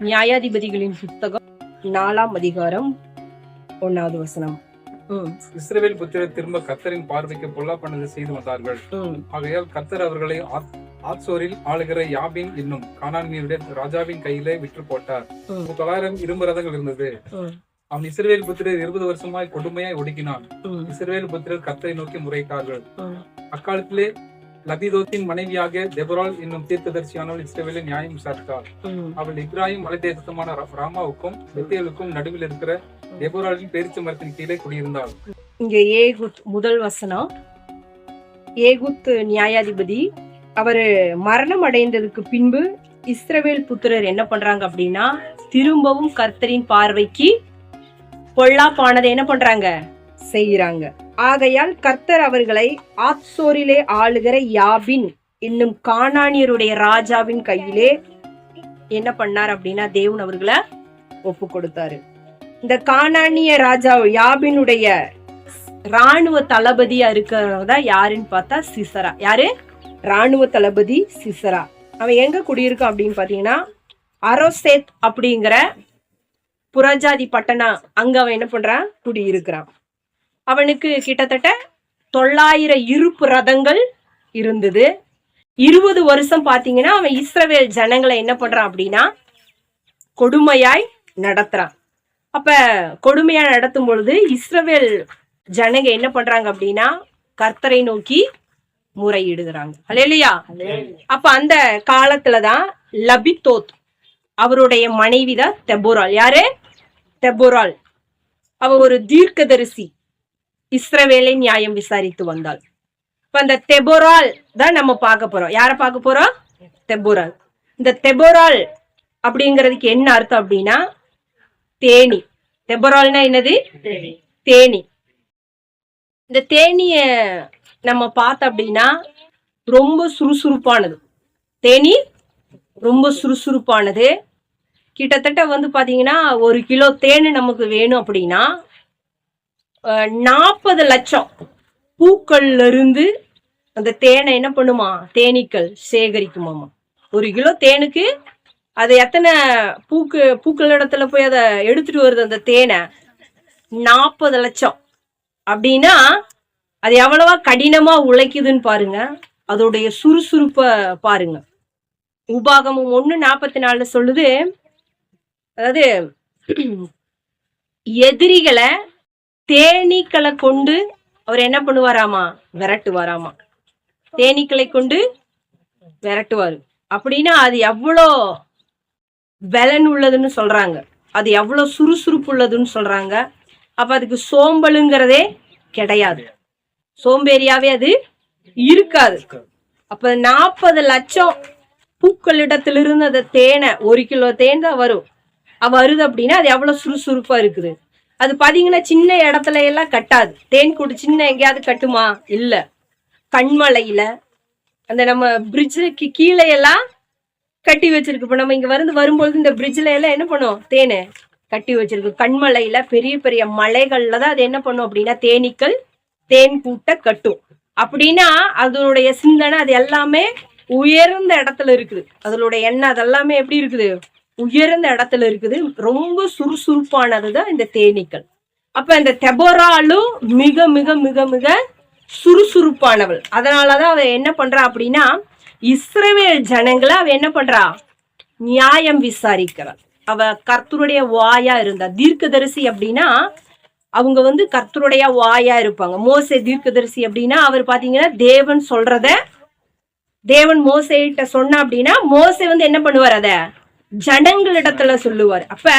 நியாயாதிபதிகளின் புத்தகம் 4ஆம் அதிகாரம் 1வது வசனம். இஸ்ரவேல் புத்திரர் திரும்ப கர்த்தரின் பார்வைக்கு பொல்லாப்பானதை செய்து வந்தார்கள். ஆகையால் கர்த்தர் அவர்களை ஆத்சோரில் ஆளுகிற யாபின் என்னும் கானானியருடைய ராஜாவின் கையிலே விற்று போட்டார். 900 இரும்பு ரதங்கள் இருந்தது. அவன் இஸ்ரவேல் புத்திரர் 20 வருஷமாய் கொடுமையாய் ஒடுக்கினான். இஸ்ரவேல் புத்திரர் கர்த்தரை நோக்கி முறையிட்டார்கள். அக்காலத்திலே லபிதோத்தின் மனைவியாக தெபொராள் என்னும் தீர்க்கதரிசியானவள் இஸ்ரவேலை நியாயம் விசாரித்தாள். அவள் இப்ராஹிம் மலைதேசமான ராமாவுக்கும் பெத்தேலுக்கும் நடுவில் இருக்கிற தெபொராளின் பேரிச்ச மரத்தின் கீழே குடியிருந்தாள். இங்க ஏகுத் முதல் வசனம். ஏகுத் நியாயாதிபதி அவரு மரணம் அடைந்ததுக்கு பின்பு இஸ்ரவேல் புத்திரர் என்ன பண்றாங்க அப்படின்னா, திரும்பவும் கர்த்தரின் பார்வைக்கு பொல்லாப்பானதை என்ன பண்றாங்க, செய்யறாங்க. ஆகையால் கர்த்தர் அவர்களை ஆத்சோரிலே ஆளுகிற யாபின் என்னும் கானானியருடைய ராஜாவின் கையிலே என்ன பண்ணார் அப்படின்னா, தேவன் அவர்களை ஒப்பு கொடுத்தாரு. இந்த கானானிய ராஜா யாபினுடைய ராணுவ தளபதியா இருக்கிறதா யாருன்னு பார்த்தா சிசரா. யாரு? ராணுவ தளபதி சிசரா. அவன் எங்க குடியிருக்கான் அப்படின்னு பாத்தீங்கன்னா, அரோசேத் அப்படிங்கிற புறஜாதி பட்டணம், அங்க அவன் என்ன பண்றான், குடியிருக்கிறான். அவனுக்கு கிட்டத்தட்ட 900 இருப்பு ரதங்கள் இருந்தது. 20 வருஷம் பாத்தீங்கன்னா அவன் இஸ்ரவேல் ஜனங்களை என்ன பண்றான் அப்படின்னா கொடுமையாய் நடத்துறான். அப்ப கொடுமையா நடத்தும் பொழுது இஸ்ரவேல் ஜனங்க என்ன பண்றாங்க அப்படின்னா கர்த்தரை நோக்கி முறையிடுகிறாங்க. அல்லேலூயா. அப்ப அந்த காலத்துலதான் லபிதோத் அவருடைய மனைவிதான் தெபொராள். யாரு? தெபொராள். அவ ஒரு தீர்க்கதரிசி, இஸ்ரவேலை நியாயம் விசாரித்து வந்தாள். இப்ப அந்த தெபொராள் தான் நம்ம பார்க்க போறோம். யார பார்க்க போறோம்? தெபொராள். இந்த தெபொராள் அப்படிங்கிறதுக்கு என்ன அர்த்தம் அப்படின்னா தேனி. தெபொராள்னா என்னது? தேனி. இந்த தேனிய நம்ம பார்த்தோம் அப்படின்னா ரொம்ப சுறுசுறுப்பானது. தேனி ரொம்ப சுறுசுறுப்பானது. கிட்டத்தட்ட வந்து பாத்தீங்கன்னா 1 கிலோ தேனு நமக்கு வேணும் அப்படின்னா 40 லட்சம் பூக்கள்ல இருந்து அந்த தேனை என்ன பண்ணுமா, தேனீக்கள் சேகரிக்குமாமா. 1 கிலோ தேனுக்கு அது எத்தனை பூக்கள் இடத்துல போய் அதை எடுத்துட்டு வருது அந்த தேனை? 40 லட்சம். அப்படின்னா அது எவ்வளவா கடினமா உழைக்குதுன்னு பாருங்க. அதோடைய சுறுசுறுப்ப பாருங்க. உபாகமம் 1:44 சொல்லுது, அதாவது எதிரிகளை தேனீக்களை கொண்டு அவர் என்ன பண்ணுவாராமா, விரட்டுவாராமா. தேனீக்களை கொண்டு விரட்டுவாரு. அப்படின்னா அது எவ்வளோ பலன் உள்ளதுன்னு சொல்றாங்க, அது எவ்வளவு சுறுசுறுப்பு உள்ளதுன்னு சொல்றாங்க. அப்ப அதுக்கு சோம்பலுங்கிறதே கிடையாது, சோம்பேறியாவே அது இருக்காது. அப்ப 40 லட்சம் பூக்களிடத்திலிருந்து அந்த தேனை 1 கிலோ தேன் தான் வரும். வருது அப்படின்னா அது எவ்வளவு சுறுசுறுப்பா இருக்குது. அது பாத்தீங்கன்னா சின்ன இடத்துல எல்லாம் கட்டாது. தேன் கூடு சின்ன எங்கேயாவது கட்டுமா? இல்ல. கண்மலையில அந்த நம்ம பிரிட்ஜுக்கு கீழே எல்லாம் கட்டி வச்சிருக்கு. இப்ப நம்ம இங்க வரும்பொழுது இந்த பிரிட்ஜ்ல எல்லாம் என்ன பண்ணும், தேனை கட்டி வச்சிருக்கு. கண்மலையில பெரிய பெரிய மலைகள்ல தான் அது என்ன பண்ணும் அப்படின்னா தேனீக்கள் தேன் கூட்ட கட்டும். அப்படின்னா அதனுடைய சிந்தனை அது எல்லாமே உயர்ந்த இடத்துல இருக்குது. அதனுடைய எண்ணம் அதெல்லாமே எப்படி இருக்குது, உயர்ந்த இடத்துல இருக்குது. ரொம்ப சுறுசுறுப்பானதுதான் இந்த தேனீக்கள். அப்ப இந்த தெபொராளும் மிக மிக மிக மிக சுறுசுறுப்பானவள். அதனாலதான் அவ என்ன பண்றா அப்படின்னா இஸ்ரவேல் ஜனங்களை அவ என்ன பண்றா, நியாயம் விசாரிக்கிறாள். அவ கர்த்தருடைய வாயா இருந்தா. தீர்க்கதரிசி அப்படின்னா அவங்க வந்து கர்த்தருடைய வாயா இருப்பாங்க. மோசே தீர்க்கதரிசி அப்படின்னா அவர் பாத்தீங்கன்னா தேவன் சொல்றத தேவன் மோசேகிட்ட சொன்னா அப்படின்னா மோசே வந்து என்ன பண்ணுவார், அத ஜனங்களிடத்துல சொல்லுவார். அப்ப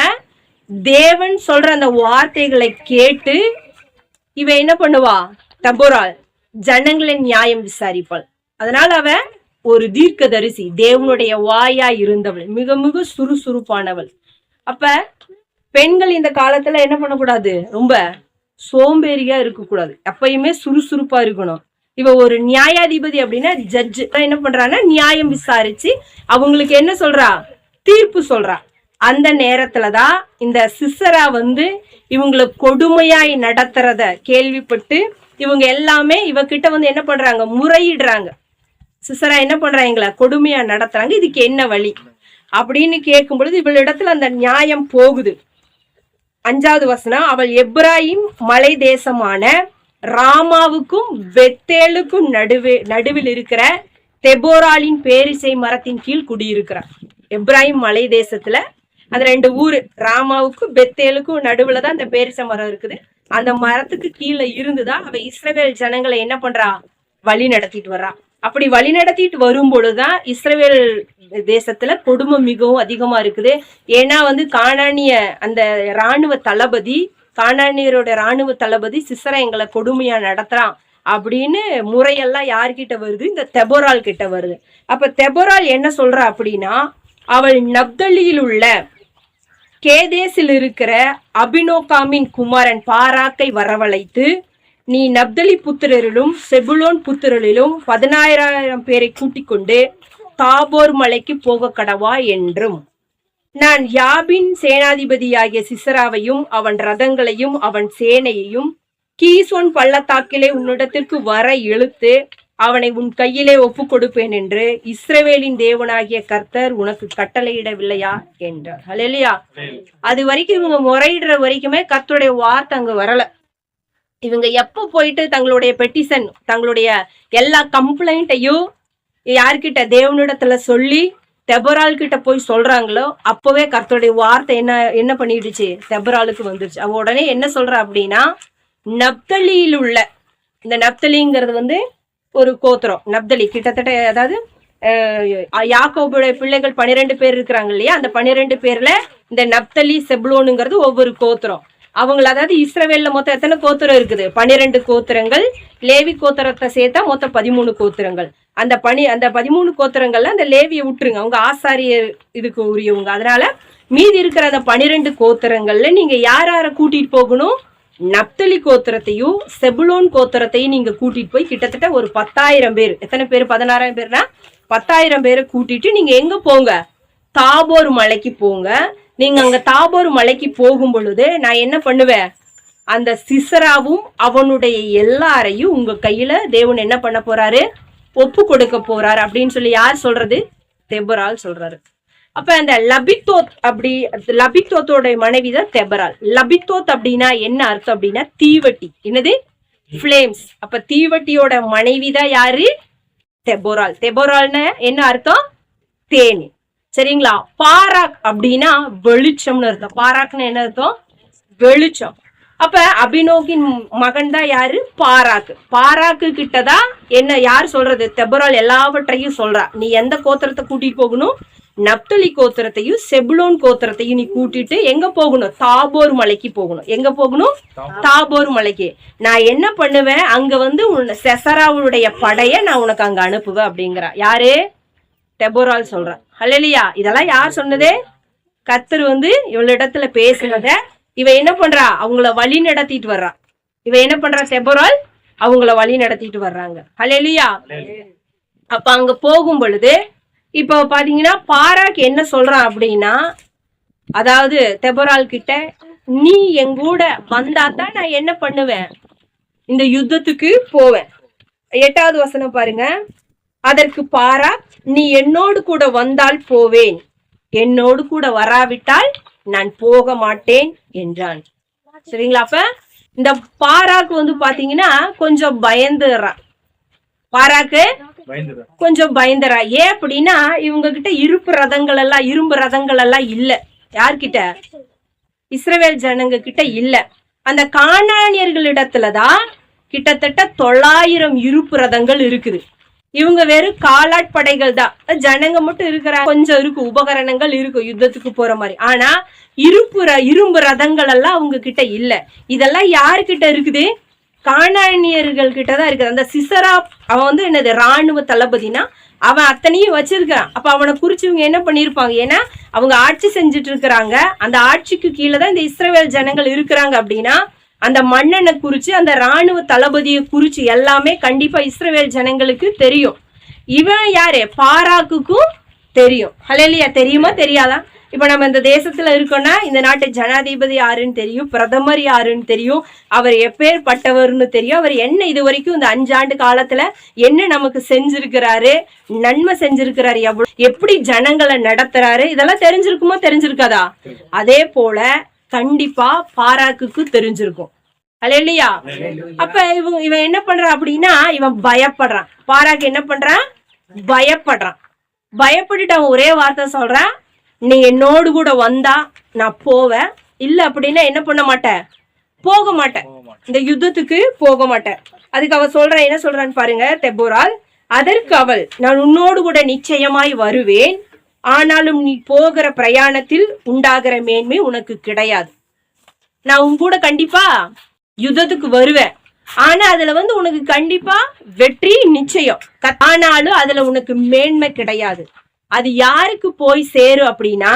தேவன் சொல்ற அந்த வார்த்தைகளை கேட்டு இவ என்ன பண்ணுவா, தெபொராள் ஜனங்களை நியாயம் விசாரிப்பாள். அதனால அவ ஒரு தீர்க்கதரிசி, தேவனுடைய வாயா இருந்தவள், மிக மிக சுறுசுறுப்பானவள். அப்ப பெண்கள் இந்த காலத்துல என்ன பண்ணக்கூடாது, ரொம்ப சோம்பேறியா இருக்கக்கூடாது, எப்பயுமே சுறுசுறுப்பா இருக்கணும். இவ ஒரு நியாயாதிபதி அப்படின்னா ஜட்ஜ் என்ன பண்றான்னா நியாயம் விசாரிச்சு அவங்களுக்கு என்ன சொல்றா, தீர்ப்பு சொல்றா. அந்த நேரத்துலதான் இந்த சிசரா வந்து இவங்களை கொடுமையாய் நடத்துறத கேள்விப்பட்டு இவங்க எல்லாமே இவகிட்ட வந்து என்ன பண்றாங்க, முறையிடுறாங்க. சிசரா என்ன பண்றாங்க, கொடுமையா நடத்துறாங்க, இதுக்கு என்ன வழி அப்படின்னு கேட்கும் பொழுது இவளிடத்துல அந்த நியாயம் போகுது. 5வது வசனம், அவள் எப்ராயிம் மலை தேசமான ராமாவுக்கும் பெத்தேலுக்கும் நடுவில் இருக்கிற தெபோராலின் பேரிசை மரத்தின் கீழ் குடியிருக்கிறார். எப்ராயிம் மலை தேசத்துல அந்த 2 ஊரு ராமாவுக்கும் பெத்தேலுக்கும் நடுவுல தான் அந்த பேரிசை மரம் இருக்குது. அந்த மரத்துக்கு கீழே இருந்துதான் அவ இஸ்ரவேல் ஜனங்களை என்ன பண்றா, வழி நடத்திட்டு வர்றா. அப்படி வழி நடத்திட்டு வரும் பொழுதுதான் இஸ்ரவேல் தேசத்துல கொடுமை மிகவும் அதிகமா இருக்குது. ஏன்னா கானானிய அந்த கானானியரோட இராணுவ தளபதி சிசரா எங்களை கொடுமையா நடத்துறான் அப்படின்னு முறையெல்லாம் யார்கிட்ட வருது, இந்த தெபோரால் கிட்ட வருது. அப்ப தெபோரால் என்ன சொல்றா அப்படின்னா, அவள் நப்தலியில் உள்ள கேதேசில் இருக்கிற அபினோகாமின் குமாரன் பாராக்கை வரவழைத்து, நீ நப்தலி புத்திரரிலும் செபுலோன் புத்திரரிலும் 10000 பேரை கூட்டிக் கொண்டு தாபோர் மலைக்கு போக கடவா என்றும், நான் யாபின் சேனாதிபதியாகிய சிசராவையும் அவன் ரதங்களையும் அவன் சேனையையும் கீசோன் பள்ளத்தாக்கிலே உன்னிடத்திற்கு வர இழுத்து அவனை உன் கையிலே ஒப்பு கொடுப்பேன் என்று இஸ்ரவேலின் தேவனாகிய கர்த்தர் உனக்கு கட்டளையிடவில்லையா என்றார். ஹல்லேலூயா. அது வரைக்கும் இவங்க முறையிடுற வரைக்குமே கர்த்தருடைய வார்த்தை அங்க வரல. இவங்க எப்போ போயிட்டு தங்களுடைய பெட்டிஷன், தங்களுடைய எல்லா கம்ப்ளைண்ட்டையும் யார்கிட்ட, தேவனிடத்துல சொல்லி தெபோரால் கிட்ட போய் சொல்றாங்களோ அப்பவே கர்த்தருடைய வார்த்தை என்ன பண்ணிடுச்சு, தெபோராலுக்கு வந்துருச்சு. அவ உடனே என்ன சொல்றா அப்படின்னா, நப்தலியில் உள்ள, இந்த நப்தலிங்கிறது ஒரு கோத்திரம். நப்தலி கிட்டத்தட்ட, அதாவது யாக்கோபுடைய பிள்ளைகள் 12 பேர் இருக்கிறாங்க இல்லையா, அந்த 12 பேர்ல இந்த நப்தலி செப்லோனுங்கிறது ஒவ்வொரு கோத்திரம். அவங்கள, அதாவது இஸ்ரவேல்ல மொத்தம் எத்தனை கோத்திரம் இருக்குது, 12 கோத்திரங்கள். லேவி கோத்திரத்தை சேர்த்தா மொத்தம் 13 கோத்திரங்கள். அந்த 13 கோத்திரங்கள்ல அந்த லேவியை விட்டுருங்க, அவங்க ஆசாரியர் இதுக்கு உரியவங்க. அதனால மீதி இருக்கிற அந்த 12 கோத்திரங்கள்ல நீங்க யார கூட்டிட்டு போகணும், நப்தலி கோத்திரத்தையும் செபுலோன் கோத்திரத்தையும் நீங்க கூட்டிட்டு போய் கிட்டத்தட்ட ஒரு 10,000 பேர், எத்தனை பேர், 16,000 பேர்னா 10,000 பேரை கூட்டிட்டு நீங்க எங்க போங்க, தாபோர் மலைக்கு போங்க. நீங்க அங்க தாபோர் மலைக்கு போகும் பொழுது நான் என்ன பண்ணுவேன், அந்த சிசராவும் அவனுடைய எல்லாரையும் உங்க கையில தேவன் என்ன பண்ண போறாரு, ஒப்பு கொடுக்க போறாரு அப்படின்னு சொல்லி யார் சொல்றது, தெபோரால் சொல்றாரு. அப்ப அந்த லபித்தோத்தோட மனைவி தான் தெபோரால். லபித்தோத் அப்படின்னா என்ன அர்த்தம் அப்படின்னா தீவட்டி, என்னது, பிளேம்ஸ். அப்ப தீவட்டியோட மனைவி தான் யாரு, தெபோரால். தெபோரால்னா என்ன அர்த்தம், தேனி. சரிங்களா. பாராக் அப்படின்னா வெளிச்சம்னு அர்த்தம். பாராக்னா என்ன அர்த்தம், வெளிச்சம். அப்ப அபினோகின் மகன் தான் யாரு, பாராக்கு. பாராக்கு கிட்டதான் என்ன யார் சொல்றது, தெபோரால் எல்லாவற்றையும் சொல்றா. நீ எந்த கோத்திரத்தை கூட்டிட்டு போகணும், நப்தலி கோத்திரத்தையும் செபுலோன் கோத்திரத்தையும் நீ கூட்டிட்டு எங்க போகணும், தாபோர் மலைக்கு போகணும். எங்க போகணும், தாபோர் மலைக்கு. நான் என்ன பண்ணுவேன், அங்க செசராவுடைய படைய நான் உனக்கு அங்க அனுப்புவேன் அப்படிங்கிறா. யாரு, தெபோரால் சொல்ற. ஹல்லேலூயா. இதெல்லாம் யார் சொன்னதே, கர்த்தர் இவளிடத்துல பேசுனத இவ என்ன பண்றா, அவங்கள வழி நடத்திட்டு வர்றா. இவ என்ன பண்றா, தெபோரால் அவங்கள வழி நடத்திட்டு வர்றாங்க. ஹல்லேலூயா. அப்ப அங்க போகும் பொழுது இப்போ பாத்தீங்கன்னா பாராக் என்ன சொல்றான் அப்படின்னா, அதாவது தெபோரால் கிட்ட, நீ எங்கூட வந்தாதான் நான் என்ன பண்ணுவேன், இந்த யுத்தத்துக்கு போவேன். 8வது வசனம் பாருங்க. அதற்கு பாராக், நீ என்னோடு கூட வந்தால் போவேன், என்னோடு கூட வராவிட்டால் நான் போக மாட்டேன் என்றான். சரிங்களா. அப்ப இந்த பாராக்கு பாத்தீங்கன்னா கொஞ்சம் பயந்துறான். பாராக்கு கொஞ்சம் பயந்துறா. ஏன் அப்படின்னா இவங்க கிட்ட இரும்பு ரதங்கள் எல்லாம் இல்ல. யார்கிட்ட, இஸ்ரவேல் ஜனங்க கிட்ட இல்ல. அந்த கானானியர்களிடத்துலதான் கிட்டத்தட்ட 900 இருப்பு ரதங்கள் இருக்குது. இவங்க வெறும் காலாட்படைகள் தான். ஜனங்க மட்டும் இருக்கிறாங்க, கொஞ்சம் இருக்கு, உபகரணங்கள் இருக்கு யுத்தத்துக்கு போற மாதிரி. ஆனா இரும்பு ரதங்கள் எல்லாம் அவங்க கிட்ட இல்ல. இதெல்லாம் யாருக்கிட்ட இருக்குது, கானானியர்கள் கிட்டதான் இருக்குது. அந்த சிசரா அவன் என்னது, இராணுவ தளபதினா அவன் அத்தனையும் வச்சிருக்கான். அப்ப அவனை குறிச்சு இவங்க என்ன பண்ணிருப்பாங்க, ஏன்னா அவங்க ஆட்சி செஞ்சுட்டு இருக்கிறாங்க, அந்த ஆட்சிக்கு கீழே தான் இந்த இஸ்ரவேல் ஜனங்கள் இருக்கிறாங்க. அப்படின்னா அந்த மன்னனை குறிச்சு, அந்த இராணுவ தளபதியை குறிச்சு எல்லாமே கண்டிப்பா இஸ்ரவேல் ஜனங்களுக்கு தெரியும். இவன் யாரு, பாராக்குக்கும் தெரியும். ஹல்லேலூயா. தெரியுமா தெரியாதா, இப்ப நம்ம இந்த தேசத்துல இருக்கோம்னா இந்த நாட்டு ஜனாதிபதி யாருன்னு தெரியும், பிரதமர் யாருன்னு தெரியும், அவர் எப்பேற்பட்டவர்னு தெரியும், அவர் என்ன இது வரைக்கும் இந்த 5 ஆண்டு காலத்துல என்ன நமக்கு செஞ்சிருக்கிறாரு, நன்மை செஞ்சிருக்கிறாரு, எப்படி ஜனங்களை நடத்துறாரு, இதெல்லாம் தெரிஞ்சிருக்குமோ தெரிஞ்சிருக்காதா? அதே போல கண்டிப்பா பாராக்குக்கு தெரிஞ்சிருக்கும். அல்லேலூயா. அப்ப இவன் என்ன பண்றான் அப்படின்னா, இவன் பயப்படுறான். பாராக்கு என்ன பண்றான்? பயப்படுறான். பயப்பட்டுட்டு அவன் ஒரே வார்த்தை சொல்றான், நீ என்னோடு கூட வந்தா நான் போவேன், இல்ல அப்படின்னா என்ன பண்ண மாட்டேன், போக மாட்டேன், இந்த யுத்தத்துக்கு போக மாட்டேன். அதுக்கு அவன் சொல்றான், என்ன சொல்றான்னு பாருங்க. தெபோரால் அதற்கு அவள், நான் உன்னோடு கூட நிச்சயமாய் வருவேன், ஆனாலும் நீ போகிற பிரயாணத்தில் உண்டாகிற மேன்மை உனக்கு கிடையாது. நான் உன் கூட கண்டிப்பா யுத்தத்துக்கு வருவேன், ஆனா அதுல உனக்கு கண்டிப்பா வெற்றி நிச்சயம், ஆனாலும் அதுல உனக்கு மேன்மை கிடையாது. அது யாருக்கு போய் சேரும் அப்படின்னா,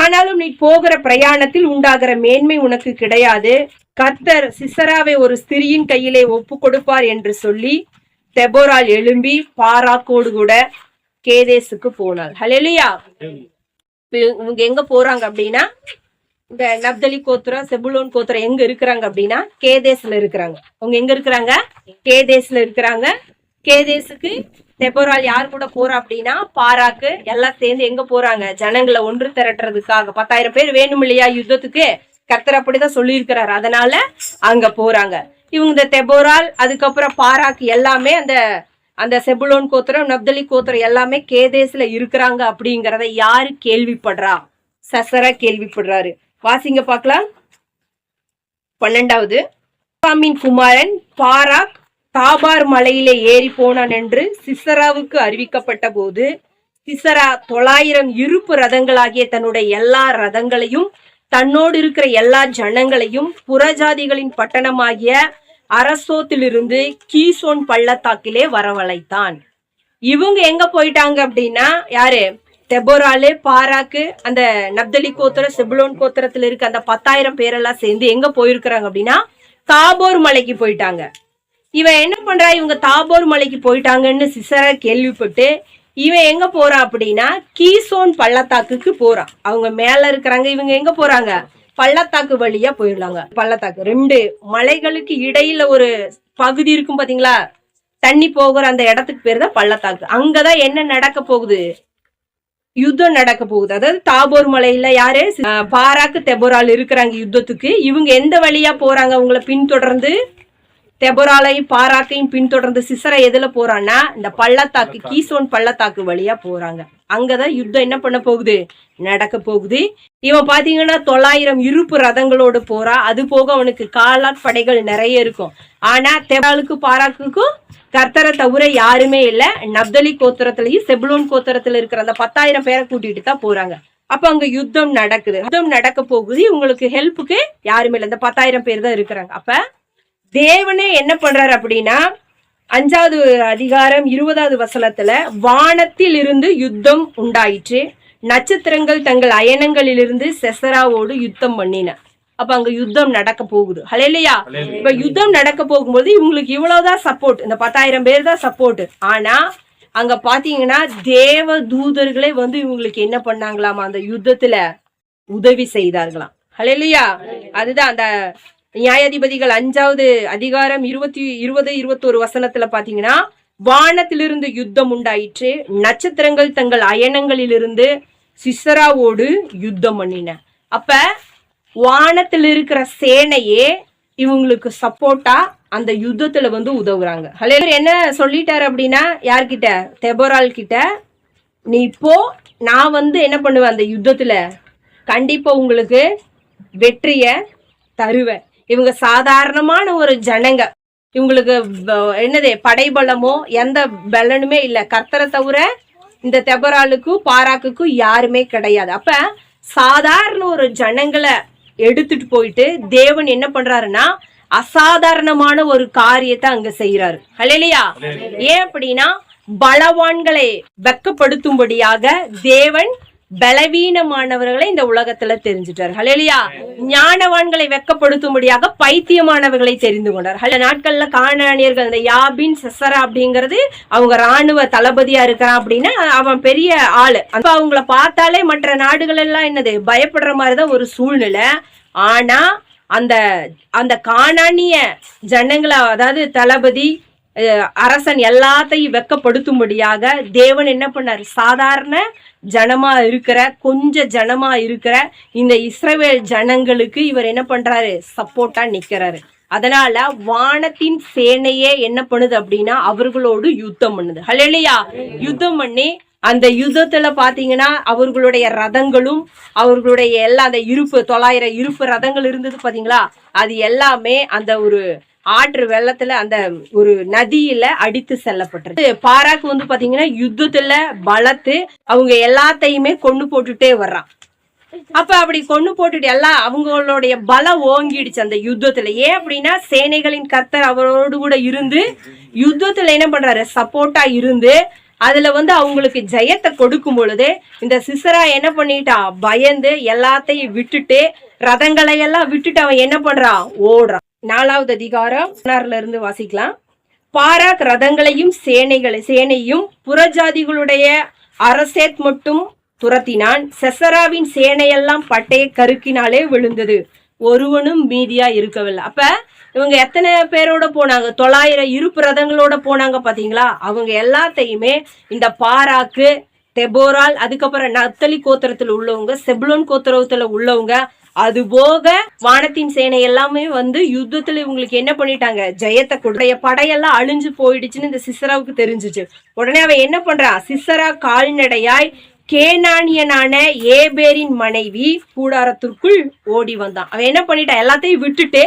ஆனாலும் நீ போகிற பிரயாணத்தில் உண்டாகிற மேன்மை உனக்கு கிடையாது. கர்த்தர் சிசராவை ஒரு ஸ்திரியின் கையிலே ஒப்பு கொடுப்பார் என்று சொல்லி தெபோரால் எழும்பி பாராக்கோடு கூட கேதேசுக்கு போனாள். ஹல்லேலூயா. இவங்க எங்க போறாங்க அப்படின்னா, இந்த நப்தலி கோத்திரம், செபுலோன் கோத்திரம் எங்க இருக்கிறாங்க அப்படின்னா கேதேஸ்ல இருக்கிறாங்க. அவங்க எங்க இருக்கிறாங்க? கேதேஸ்ல இருக்கிறாங்க. கேதேசுக்கு தெபோரால் யார் கூட போறா அப்படின்னா பாராக்கு எல்லாம் சேர்ந்து எங்க போறாங்க? ஜனங்களை ஒன்று திரட்டுறதுக்காக. 10,000 பேர் வேணும் இல்லையா யுத்தத்துக்கு? கர்த்தர் அப்படிதான் சொல்லி இருக்கிறாரு. அதனால அங்க போறாங்க. இவங்க இந்த தெபோரால், அதுக்கப்புறம் பாராக்கு எல்லாமே அந்த செபுலோன் கோத்திரம், நப்தலி கோத்திரம் எல்லாமே கேதேஸ்ல இருக்கிறாங்க அப்படிங்கறத யாரு கேள்விப்படுறா? சசரா கேள்விப்படுறாரு. வாசிங்க பார்க்கலாம். 12வது குமாரன் பாராக் தாபார் மலையிலே ஏறி போனான் என்று சிசராவுக்கு அறிவிக்கப்பட்ட போது, சிசரா 900 இருப்பு ரதங்களாகிய தன்னுடைய எல்லா ரதங்களையும் தன்னோடு இருக்கிற எல்லா ஜனங்களையும் புறஜாதிகளின் பட்டணமாகிய அரசோத்திலிருந்து கீசோன் பள்ளத்தாக்கிலே வரவழைத்தான். இவங்க எங்க போயிட்டாங்க அப்படின்னா, யாரு? தெபோராலு, பாராக்கு, அந்த நப்தலி கோத்திரம், செபுலோன் கோத்திரத்துல இருக்க அந்த 10,000 பேரெல்லாம் சேர்ந்து எங்க போயிருக்கிறாங்க அப்படின்னா தாபோர் மலைக்கு போயிட்டாங்க. இவன் என்ன பண்றா? இவங்க தாபோர் மலைக்கு போயிட்டாங்கன்னு சிசரா கேள்விப்பட்டு இவன் எங்க போறான் அப்படின்னா கீசோன் பள்ளத்தாக்குக்கு போறான். அவங்க மேல இருக்கிறாங்க, இவங்க எங்க போறாங்க? பள்ளத்தாக்கு வழியா போயிடலாங்க. பள்ளத்தாக்கு 2 மலைகளுக்கு இடையில ஒரு பகுதி இருக்கும் பாத்தீங்களா, தண்ணி போகிற அந்த இடத்துக்கு பேர் தான் பள்ளத்தாக்கு. அங்கதான் என்ன நடக்க போகுது? யுத்தம் நடக்க போகுது. அதாவது தாபோர் மலையில யாரு? பாராக்கு தெபோரால் இருக்கிறாங்க யுத்தத்துக்கு. இவங்க எந்த வழியா போறாங்க? அவங்கள பின்தொடர்ந்து தெபோராலையும் பாராக்கையும் பின்தொடர்ந்து சிசரா எதுல போறான்னா இந்த பள்ளத்தாக்கு, கீசோன் பள்ளத்தாக்கு வழியா போறாங்க. அங்கதான் யுத்தம் என்ன பண்ண போகுது? நடக்க போகுது. இவன் பாத்தீங்கன்னா 900 இருப்பு ரதங்களோடு போறா. அது போக அவனுக்கு காலாட்படைகள் நிறைய இருக்கும். ஆனா தெபோராலுக்கு பாராக்குக்கும் கர்த்தரை தவிர யாருமே இல்ல. நப்தலி கோத்திரத்திலையும் செபுலோன் கோத்திரத்துல இருக்கிற அந்த 10,000 பேரை கூட்டிட்டு தான் போறாங்க. அப்ப அங்க யுத்தம் நடக்குது. யுத்தம் நடக்க போகுது. இவங்களுக்கு ஹெல்ப்புக்கு யாருமே இல்லை, இந்த 10,000 பேர் தான் இருக்கிறாங்க. அப்ப தேவனே என்ன பண்றாரு அப்படின்னா 5வது அதிகாரம் 20வது வசனத்துல, வானத்தில் இருந்து யுத்தம் உண்டாயிற்று, நட்சத்திரங்கள் தங்கள் அயனங்களிலிருந்து செசராவோடு யுத்தம் பண்ணின. அப்ப அங்க யுத்தம் நடக்க போகுது. ஹல்லேலூயா. இப்ப யுத்தம் நடக்க போகும்போது இவங்களுக்கு இவ்வளவுதான் சப்போர்ட், இந்த 10,000 பேர் தான் சப்போர்ட். ஆனா அங்க பாத்தீங்கன்னா தேவ தூதர்களே இவங்களுக்கு என்ன பண்ணாங்களாமா? அந்த யுத்தத்துல உதவி செய்தார்களாம். ஹல்லேலூயா. அதுதான் அந்த நியாயாதிபதிகள் 5வது அதிகாரம் 20-21 வசனத்துல பாத்தீங்கன்னா, வானத்திலிருந்து யுத்தம் உண்டாயிற்று, நட்சத்திரங்கள் தங்கள் அயனங்களிலிருந்து சிசராவோடு யுத்தம் பண்ணின. அப்ப வானத்தில் இருக்கிற சேனையே இவங்களுக்கு சப்போர்ட்டா அந்த யுத்தத்துல உதவுறாங்க. ஹல்லேலூயா. என்ன சொல்லிட்டாரு அப்படின்னா, யார்கிட்ட? தெபோரால் கிட்ட, நீ இப்போ நான் என்ன பண்ணுவேன், அந்த யுத்தத்துல கண்டிப்பா உங்களுக்கு வெற்றிய தருவேன். இவங்க சாதாரணமான ஒரு ஜனங்க, இவங்களுக்கு என்னது படைபலமோ எந்த பலனுமே இல்லை. கர்த்தரை தவிர இந்த தெபோராலுக்கும் பாராக்குக்கும் யாருமே கிடையாது. அப்ப சாதாரண ஒரு ஜனங்களை எடுத்துட்டு போயிட்டு தேவன் என்ன பண்றாருன்னா அசாதாரணமான ஒரு காரியத்தை அங்க செய்யறாரு. ஹல்லேலூயா. ஏன் அப்படின்னா பலவான்களை வெக்கப்படுத்தும்படியாக தேவன் பலவீனமானவர்களை இந்த உலகத்துல தெரிஞ்சுட்டார். ஹல்லேலூயா. ஞானவான்களை வெட்கப்படுத்தும்படியாக பைத்தியமானவர்களை தெரிந்து கொண்டார். அந்த நாட்கள்ல கானானியர்கள், இந்த யாபின் சிசரா அப்படிங்கிறது அவங்க ராணுவ தளபதியா இருக்கிறான் அப்படின்னா அவன் பெரிய ஆளு. அப்ப அவங்கள பார்த்தாலே மற்ற நாடுகள் எல்லாம் என்னது பயப்படுற மாதிரிதான் ஒரு சூழ்நிலை. ஆனா அந்த அந்த கானானிய ஜனங்களை, அதாவது தளபதி அரசன் எல்லாத்தையும் வெட்கப்படுத்தும்படியாக தேவன் என்ன பண்ணார்? சாதாரண ஜனமா இருக்கிற, கொஞ்ச ஜனமா இருக்கிற இந்த இஸ்ரவேல் ஜனங்களுக்கு இவர் என்ன பண்றாரு? சப்போர்ட்டா நிக்கிறாரு. அதனால வானத்தின் சேனையே என்ன பண்ணுது அப்படின்னா அவர்களோடு யுத்தம் பண்ணுது. ஹல்லேலூயா. யுத்தம் பண்ணி அந்த யுத்தத்துல பாத்தீங்கன்னா அவர்களுடைய ரதங்களும் அவர்களுடைய எல்லா அந்த 900 இருப்பு ரதங்கள் இருந்தது பாத்தீங்களா, அது எல்லாமே அந்த ஒரு ஆற்று வெள்ளத்துல அந்த ஒரு நதியில அடித்து செல்லப்பட்டது. பாராக்கு வந்து பாத்தீங்கன்னா யுத்தத்துல பலத்து அவங்க எல்லாத்தையுமே கொண்டு போட்டுட்டே வர்றான். அப்ப அப்படி கொண்டு போட்டுட்டு எல்லாம் அவங்களுடைய பலம் ஓங்கிடுச்சு அந்த யுத்தத்துல. ஏன் அப்படின்னா சேனைகளின் கர்த்தர் அவரோடு கூட இருந்து யுத்தத்துல என்ன பண்றாரு? சப்போர்ட்டா இருந்து அதுல வந்து அவங்களுக்கு ஜெயத்தை கொடுக்கும் பொழுது இந்த சிசரா என்ன பண்ணிட்டான்? பயந்து எல்லாத்தையும் விட்டுட்டு ரதங்களை எல்லாம் விட்டுட்டு அவன் என்ன பண்றான்? ஓடுறான். 4வது அதிகாரம் 16ல இருந்து வாசிக்கலாம். பாராக் ரதங்களையும் சேனையும் புறஜாதிகளுடைய அரசேத் மட்டும் துரத்தினான். செசராவின் சேனையெல்லாம் பட்டைய கருக்கினாலே விழுந்தது, ஒருவனும் மீதியா இருக்கவில்லை. அப்ப இவங்க எத்தனை பேரோட போனாங்க? 900 இருப்பு ரதங்களோட போனாங்க பாத்தீங்களா. அவங்க எல்லாத்தையுமே இந்த பாராக்கு, தெபோரால், அதுக்கப்புறம் நப்தலி கோத்திரத்துல உள்ளவங்க, செபுலோன் கோத்திரத்துல உள்ளவங்க, அது போக வானத்தின் சேனை எல்லாமே வந்து யுத்தத்துல இவங்களுக்கு என்ன பண்ணிட்டாங்க? ஜெயத்தை கொடுத்த படையெல்லாம் அழிஞ்சு போயிடுச்சுன்னு இந்த சிசராவுக்கு தெரிஞ்சிச்சு. உடனே அவன் என்ன பண்றான்? சிசரா கால்நடையாய் கேனானியனான ஏபேரின் மனைவி கூடாரத்திற்குள் ஓடி வந்தான். அவன் என்ன பண்ணிட்டான்? எல்லாத்தையும் விட்டுட்டு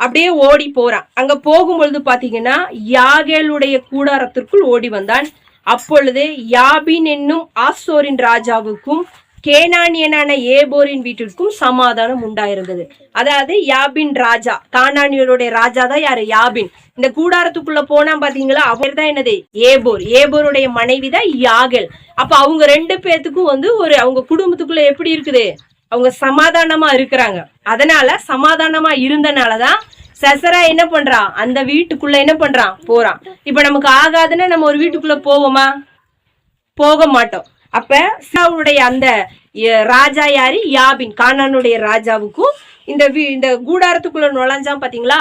அப்படியே ஓடி போறான். அங்க போகும்பொழுது பாத்தீங்கன்னா யாகேலுடைய கூடாரத்திற்குள் ஓடி வந்தான். அப்பொழுது யாபின் என்னும் ஆசோரின் ராஜாவுக்கும் கேனானியனான ஏபோரின் வீட்டிற்கும் சமாதானம் உண்டாயிருந்தது. அதாவது யாபின் ராஜா, கானானியருடைய ராஜா தான் யாரு? யாபின். இந்த கூடாரத்துக்குள்ள போனா பாத்தீங்களா, அவர் தான் என்னது? ஏபோர். ஏபோருடைய மனைவி தான் யாகேல். அப்ப அவங்க 2 பேத்துக்கும் வந்து ஒரு அவங்க குடும்பத்துக்குள்ள எப்படி இருக்குது? அவங்க சமாதானமா இருக்கிறாங்க. அதனால சமாதானமா இருந்தனாலதான் சசரா என்ன பண்றான்? அந்த வீட்டுக்குள்ள என்ன பண்றான்? போறான். இப்ப நமக்கு ஆகாதுன்னா நம்ம ஒரு வீட்டுக்குள்ள போவோமா? போக மாட்டோம். அப்ப அவனுடைய அந்த ராஜா யாரு? யாபின். கானானுடைய ராஜாவுக்கும் இந்த கூடாரத்துக்குள்ள நுழைஞ்சான் பாத்தீங்களா,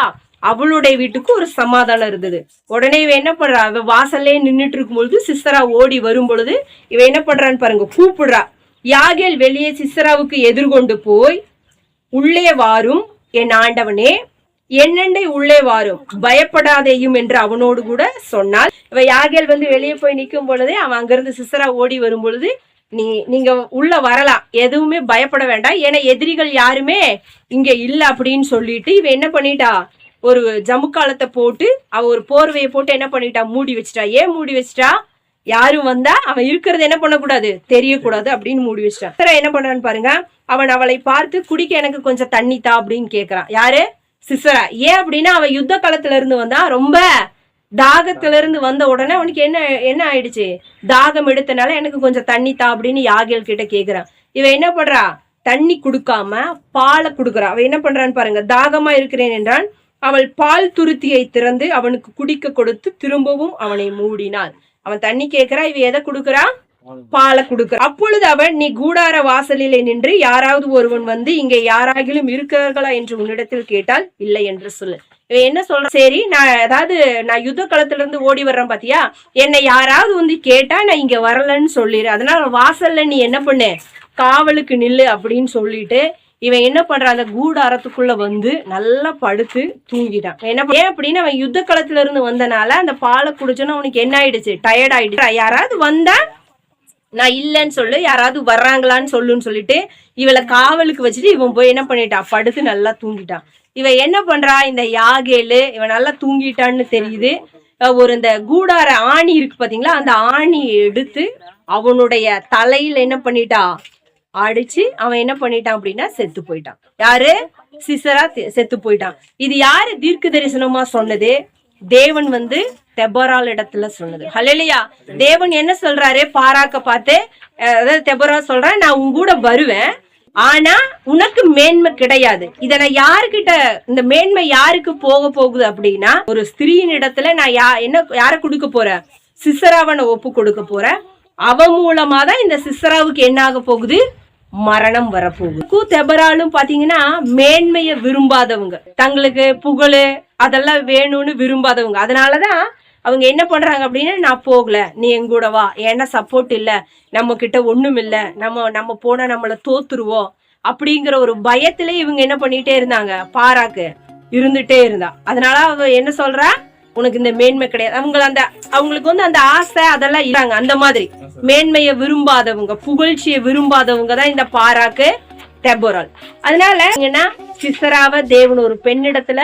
அவளுடைய வீட்டுக்கு ஒரு சமாதானம் இருந்தது. உடனே இவ என்ன பண்றா? இவ வாசல்லே நின்றுட்டு இருக்கும் பொழுது சிசரா ஓடி வரும் பொழுது இவ என்ன பண்றான்னு பாருங்க, கூப்பிடுறா. யாகேல் வெளியே சிசராவுக்கு எதிர்கொண்டு போய், உள்ளே வாரும் என் ஆண்டவனே, என்னண்டை உள்ளே வாரும், பயப்படாதேயும் என்று அவனோடு கூட சொன்னாள். இவ யாகேல் வந்து வெளியே போய் நிற்கும் பொழுதே அவன் அங்கிருந்து சிசரா ஓடி வரும் பொழுது, நீங்க உள்ள வரலாம், எதுவுமே பயப்பட வேண்டாம், ஏன்னா எதிரிகள் யாருமே இங்க இல்ல அப்படின்னு சொல்லிட்டு இவ என்ன பண்ணிட்டா? ஒரு ஜமுக்காலத்தை போட்டு அவ ஒரு போர்வையை போட்டு என்ன பண்ணிட்டா? மூடி வச்சிட்டா. ஏன் மூடி வச்சிட்டா? யாரும் வந்தா அவன் இருக்கிறது என்ன பண்ணக்கூடாது? தெரியக்கூடாது அப்படின்னு மூடி வச்சிட்டான். என்ன பண்றான்னு பாருங்க. அவன் அவளை பார்த்து, குடிக்க எனக்கு கொஞ்சம் தண்ணி தா அப்படின்னு கேக்குறான். யாரு? சிசரா. ஏன் அப்படின்னா அவன் யுத்த காலத்துல இருந்து வந்தான், ரொம்ப தாகத்துல இருந்து வந்த உடனே அவனுக்கு என்ன ஆயிடுச்சு? தாகம் எடுத்தனால எனக்கு கொஞ்சம் தண்ணி தா அப்படின்னு யாகேல் கிட்ட கேக்குறான். இவன் என்ன பண்றா? தண்ணி குடுக்காம பாலை குடுக்குறா. அவன் என்ன பண்றான்னு பாருங்க. தாகமா இருக்கிறேன் என்றான். அவள் பால் துருத்தியை திறந்து அவனுக்கு குடிக்க கொடுத்து திரும்பவும் அவனை மூடினாள். அவன் தண்ணி கேட்கிறா, இவ எதை கொடுக்கறா? பாலை கொடுக்கறா. அப்பொழுது அவன், நீ கூடார வாசலிலே நின்று யாராவது ஒருவன் வந்து இங்கே யாராகிலும் இருக்கிறார்களா என்று உன்னிடத்தில் கேட்டால் இல்லை என்று சொல்லு. இவன் என்ன சொல்ற? சரி, நான் யுத்த களத்துல இருந்து ஓடி வர்றேன் பாத்தியா, என்னை யாராவது வந்து கேட்டா நான் இங்க வரலன்னு சொல்லிடு, அதனால வாசல்ல நீ என்ன பண்ணு, காவலுக்கு நில்லு அப்படின்னு சொல்லிட்டு இவன் என்ன பண்றான்? அந்த கூடாரத்துக்குள்ள வந்து நல்லா படுத்து தூங்கிட்டான். ஏன் அப்படின்னு அவன் யுத்த களத்துல இருந்து வந்தனால அந்த பாலை குடிச்சோன்னு அவனுக்கு என்ன ஆயிடுச்சு? டயர்ட் ஆயிடுச்சு. யாராவது வந்தா நான் இல்லன்னு சொல்லு, யாராவது வர்றாங்களான்னு சொல்லுன்னு சொல்லிட்டு இவளை காவலுக்கு வச்சுட்டு இவன் போய் என்ன பண்ணிட்டான்? படுத்து நல்லா தூங்கிட்டான். இவன் என்ன பண்றா? இந்த யாகேலு இவன் நல்லா தூங்கிட்டான்னு தெரியுது. ஒரு இந்த கூடார ஆணி இருக்கு பாத்தீங்களா, அந்த ஆணியை எடுத்து அவனுடைய தலையில என்ன பண்ணிட்டா? அடிச்சு அவன் என்ன பண்ணிட்டான் அப்படின்னா செத்து போயிட்டான். யாரு? சிசரா செத்து போயிட்டான். இது யாரு தீர்க்க தரிசனமா சொன்னது? தேவன் வந்து தெபொராள் இடத்துல சொன்னது. ஹல்லேலூயா. தேவன் என்ன சொல்றாரு பாராக்க பார்த்து, அதாவது தெபொரா சொல்ற, நான் உன் கூட வருவேன், ஆனா உனக்கு மேன்மை கிடையாது. இத நான் யாருக்கிட்ட, இந்த மேன்மை யாருக்கு போக போகுது அப்படின்னா, ஒரு ஸ்திரீயின் இடத்துல நான் யார கொடுக்க போறேன், சிசராவை நான் ஒப்பு கொடுக்க போறேன். அவ மூலமா தான் இந்த சிசராவுக்கு என்ன ஆக போகுது, மரணம் வரப்போகுது. தெபொராளும் பாத்தீங்கன்னா மேன்மைய விரும்பாதவங்க, தங்களுக்கு புகழ் அதெல்லாம் வேணும்னு விரும்பாதவங்க. அதனாலதான் அவங்க என்ன பண்றாங்க அப்படின்னா, நான் போகல, நீ எங்கூட வா, ஏன்னா சப்போர்ட் இல்ல, நம்ம கிட்ட ஒண்ணும் இல்ல, நம்ம போனா நம்மள தோத்துருவோம் அப்படிங்கிற ஒரு பயத்துல இவங்க என்ன பண்ணிட்டே இருந்தாங்க, பாராக்கு இருந்துட்டே இருந்தா. அதனால அவ என்ன சொல்றா, உனக்கு இந்த மேன்மை கிடையாது. அவங்களுக்கு வந்து அந்த ஆசை அதெல்லாம் இல்லாங்க. அந்த மாதிரி மேன்மைய விரும்பாதவங்க, புகழ்ச்சியை விரும்பாதவங்க தான் இந்த பாராக்கு, தெபொராள். அதனால சிசராவை தேவன் ஒரு பெண்ணிடத்துல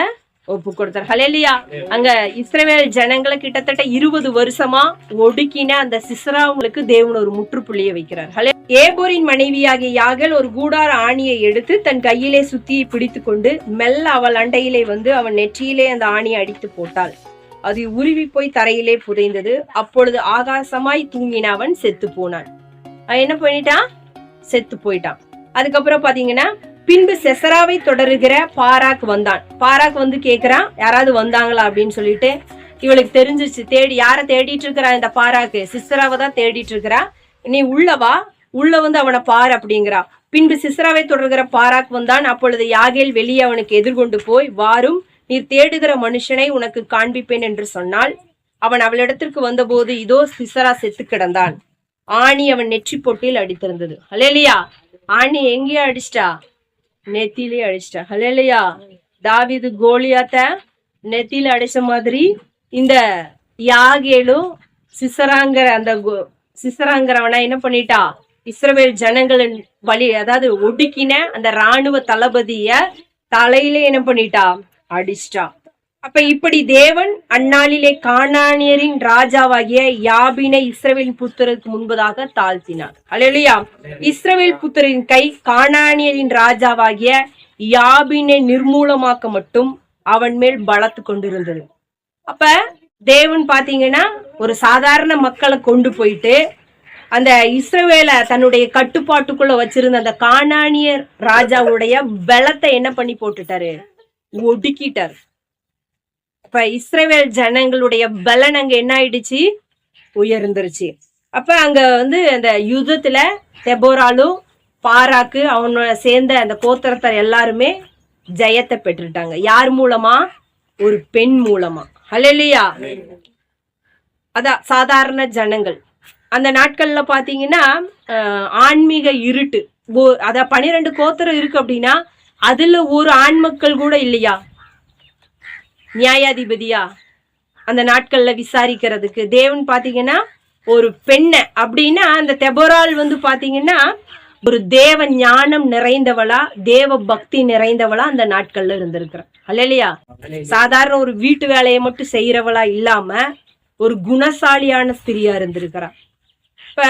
ஒப்பு கொடுத்தார். ஹல்லேலூயா. அங்க இஸ்ரவேல் ஜனங்களை கிட்டத்தட்ட 20 வருஷமா ஒடுக்கின அந்த சிசராவுக்கு தேவன் ஒரு முற்றுப்புள்ளியை வைக்கிறார். ஏபோரின் மனைவியாகிய யாகேல் ஒரு கூடார ஆணியை எடுத்து தன் கையிலே சுத்தியை பிடித்து கொண்டு மெல்ல அவள் அண்டையிலே வந்து அவன் நெற்றியிலே அந்த ஆணியை அடித்து போட்டாள். அது உருவி போய் தரையிலே புதைந்தது. அப்பொழுது ஆகாசமாய் தூங்கின அவன் செத்து போனான். என்ன பண்ணிட்டான், செத்து போயிட்டான். அதுக்கப்புறம் பாத்தீங்கன்னா, பின்பு செசராவை தொடருகிற பாராக் வந்தான். பாராக் வந்து கேக்குறான், யாராவது வந்தாங்களா அப்படின்னு சொல்லிட்டு. இவளுக்கு தெரிஞ்சிச்சு, யார தேடிட்டு இருக்கிறா இந்த பாராக்கு, சிசராவை தான் தேடிட்டு இருக்கிறா. நீ உள்ளவா, உள்ள வந்து அவனை பார் அப்படிங்கிறா. பின்பு சிசராவை தொடர்கிற பாராக் வந்தான். அப்பொழுது யாகேல் வெளியே அவனுக்கு எதிர்கொண்டு போய், வாரும், நீர் தேடுகிற மனுஷனை உனக்கு காண்பிப்பேன் என்று சொன்னாள். அவன் அவளிடத்திற்கு வந்தபோது இதோ சிசரா செத்து கிடந்தான். ஆணி அவன் நெற்றி பொட்டில் அடித்திருந்தது. ஹல்லேலூயா. ஆணி எங்கேயோ அடிச்சிட்டா, நெத்திலே அடிச்சிட்டா. ஹல்லேலூயா. தாவீது கோலியாத்த நெத்தில அடிச்ச மாதிரி இந்த யாகேலும் சிசராங்கிறவனா என்ன பண்ணிட்டா, இஸ்ரவேல் ஜனங்களின் வழி, அதாவது ஒடுக்கின அந்த ராணுவ தளபதிய தலையிலே என்ன பண்ணிட்டா, அடிச்சிட்டா. அப்ப இப்படி தேவன் அந்நாளிலே கானானியரின் ராஜாவாகிய யாபீனை இஸ்ரவேல் புத்திரருக்கு முன்பதாக தாழ்த்தினார். ஹல்லேலூயா. இஸ்ரவேல் புத்திரின் கை கானானியரின் ராஜாவாகிய யாபீனை நிர்மூலமாக்க மட்டும் அவன் மேல் பலத்து கொண்டிருந்தது. அப்ப தேவன் பாத்தீங்கன்னா ஒரு சாதாரண மக்களை கொண்டு போயிட்டு அந்த இஸ்ரவேல தன்னுடைய கட்டுப்பாட்டுக்குள்ள வச்சிருந்த அந்த கானானியர் ராஜாவுடைய பலத்தை என்ன பண்ணி போட்டுட்டாரு, ஒடுக்கிட்டார். அப்ப இஸ்ரவேல் ஜனங்களுடைய பலன் அங்க என்ன ஆயிடுச்சு, உயர்ந்துருச்சு. அப்ப அங்க வந்து அந்த யுத்தத்துல தெபொராளும் பாராக்கு அவனோட சேர்ந்த அந்த கோத்திரத்தார் எல்லாருமே ஜெயத்தை பெற்றுட்டாங்க. யார் மூலமா, ஒரு பெண் மூலமா. ஹல்லேலூயா. அதான் சாதாரண ஜனங்கள் அந்த நாட்கள்ல பாத்தீங்கன்னா ஆன்மீக இருட்டு. அத 12 கோத்திரம் இருக்கு அப்படின்னா அதுல ஒரு ஆண் மக்கள் கூட இல்லையா, நியாயாதிபதியா அந்த நாட்கள்ல விசாரிக்கிறதுக்கு. தேவன் பாத்தீங்கன்னா ஒரு பெண்ணை அப்படின்னா, அந்த தெபொராள் வந்து பாத்தீங்கன்னா ஒரு தேவ ஞானம் நிறைந்தவளா, தேவ பக்தி நிறைந்தவளா அந்த நாட்கள்ல இருந்திருக்கிறான். ஹல்லேலூயா. சாதாரண ஒரு வீட்டு வேலையை மட்டும் செய்யறவளா இல்லாம ஒரு குணசாலியான ஸ்திரியா இருந்திருக்கிறான். இப்ப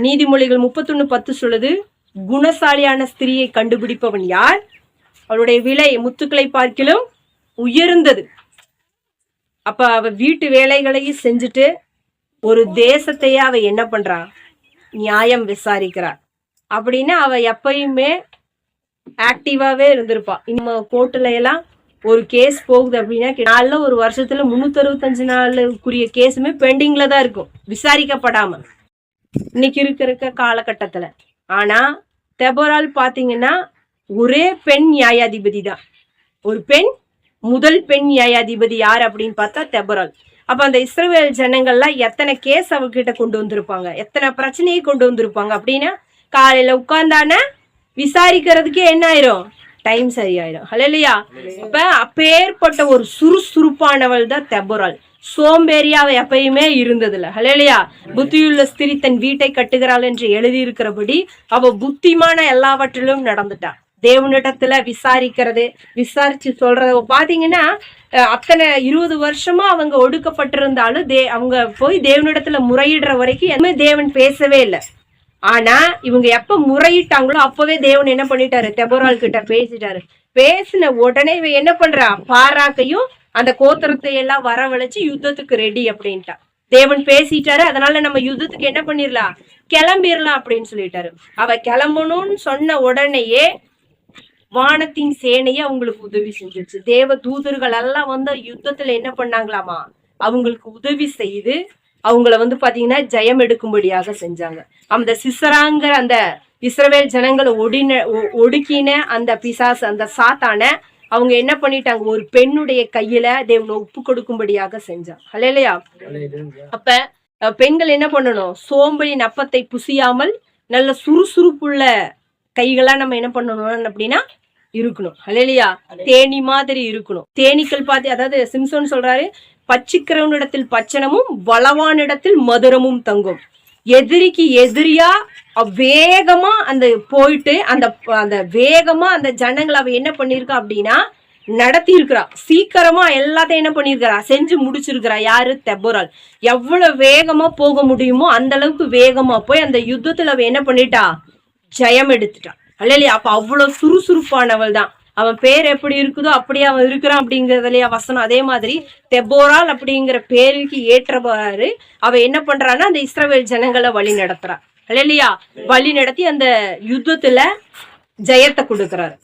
நீதிமொழிகள் 31:10 சொல்லுது, குணசாலியான ஸ்திரியை கண்டுபிடிப்பவன் யார், அவளுடைய விலை முத்துக்களை பார்க்கிலும் உயர்ந்தது. அப்ப அவ வீட்டு வேலைகளையும் செஞ்சுட்டு ஒரு தேசத்தையே அவ என்ன பண்றா, நியாயம் விசாரிக்கிறா. அப்படின்னா அவ எப்பயுமே ஆக்டிவாவே இருந்திருப்பா. நம்ம கோர்ட்டுல எல்லாம் ஒரு கேஸ் போகுது அப்படின்னா நாள்ல ஒரு வருஷத்துல 365 நாளுக்குரிய கேஸுமே பெண்டிங்ல தான் இருக்கும், விசாரிக்கப்படாம இன்னைக்கு இருக்க காலகட்டத்துல. ஆனா தெபொராள் பாத்தீங்கன்னா ஒரே பெண் நியாயாதிபதி தான். ஒரு பெண், முதல் பெண் நியாயாதிபதி யார் அப்படின்னு பார்த்தா தெபொராள். அப்ப அந்த இஸ்ரவேல் ஜனங்கள்லாம் எத்தனை கேஸ் அவகிட்ட கொண்டு வந்திருப்பாங்க, எத்தனை பிரச்சனையை கொண்டு வந்திருப்பாங்க அப்படின்னா காலையில உட்கார்ந்தான விசாரிக்கிறதுக்கே என்ன ஆயிரும், டைம் சரியாயிடும். ஹல்லேலூயா. அப்ப அப்பேற்பட்ட ஒரு சுறுசுறுப்பானவள் தான் தெபொராள். சோம்பேறியாவை எப்பயுமே இருந்ததில்ல. ஹல்லேலூயா. புத்தியுள்ள ஸ்திரீ தன் வீட்டை கட்டுகிறாள் என்று எழுதியிருக்கிறபடி அவ புத்திமான எல்லாவற்றிலும் நடந்துட்டா. தேவனிடத்துல விசாரிக்கிறது, விசாரிச்சு சொல்றத பாத்தீங்கன்னா அத்தனை 20 வருஷமா அவங்க ஒடுக்கப்பட்டிருந்தாலும் அவங்க போய் தேவனிடத்துல முறையிடுற வரைக்கும் எதுவுமே தேவன் பேசவே இல்லை. ஆனா இவங்க எப்ப முறையிட்டாங்களோ அப்பவே தேவன் என்ன பண்ணிட்டாரு, தெபொராள் கிட்ட பேசிட்டாரு. பேசின உடனே இவ என்ன பண்றா, பாராக்கையும் அந்த கோத்திரத்தை எல்லாம் வரவழைச்சு யுத்தத்துக்கு ரெடி அப்படின்ட்டா. தேவன் பேசிட்டாரு, அதனால நம்ம யுத்தத்துக்கு என்ன பண்ணிடலாம், கிளம்பிடலாம் அப்படின்னு சொல்லிட்டாரு. அவ கிளம்பணும்னு சொன்ன உடனேயே வானத்தின் சேனையை அவங்களுக்கு உதவி செஞ்சிருச்சு. தேவ தூதர்கள் எல்லாம் வந்து யுத்தத்துல என்ன பண்ணாங்களாமா, அவங்களுக்கு உதவி செய்து அவங்கள பாத்தீங்கன்னா ஜெயம் எடுக்கும்படியாக செஞ்சாங்க. அந்த சிசராங்கிற அந்த இஸ்ரவேல் ஜனங்களை ஒடுக்கின அந்த பிசாசு, அந்த சாத்தான அவங்க என்ன பண்ணிட்டாங்க, ஒரு பெண்ணுடைய கையில தேவனை ஒப்பு கொடுக்கும்படியாக செஞ்சாங்க. அல்லேலூயா. அப்ப பெண்கள் என்ன பண்ணணும், சோம்பலின் அப்பத்தை புசியாமல் நல்ல சுறுசுறுப்புள்ள கைகளா நம்ம என்ன பண்ணணும் அப்படின்னா இருக்கணும். அல்லேலூயா. தேனி மாதிரி இருக்கணும். தேனீக்கள் பார்த்து, அதாவது சிம்சோன் சொல்றாரு, பச்சிக்கிறவனிடத்தில் பச்சனமும் பலவானிடத்தில் மதுரமும் தங்கும். எதிரிக்கு எதிரியா வேகமா அந்த போயிட்டு அந்த வேகமா அந்த ஜனங்களை அவ என்ன பண்ணிருக்கா அப்படின்னா நடத்தி இருக்கிறா. சீக்கிரமா எல்லாத்தையும் என்ன பண்ணிருக்கிறா, செஞ்சு முடிச்சிருக்கிறா. யாரு, தெபோராள். எவ்வளவு வேகமா போக முடியுமோ அந்த அளவுக்கு வேகமா போய் அந்த யுத்தத்துல அவ என்ன பண்ணிட்டா, ஜெயம் எடுத்துட்டா. அல்லையா. அப்ப அவ்வளவு சுறுசுறுப்பானவள் தான். அவன் பேர் எப்படி இருக்குதோ அப்படியே அவன் இருக்கிறான் அப்படிங்கறதுலயா வசனம். அதே மாதிரி தெபோராள் அப்படிங்கிற பேருக்கு ஏற்றவாறு அவ என்ன பண்றான்னா அந்த இஸ்ரவேல் ஜனங்களை வழி நடத்துறா. அல்லையா. வழி நடத்தி அந்த யுத்தத்துல ஜெயத்தை கொடுக்கிறாரு.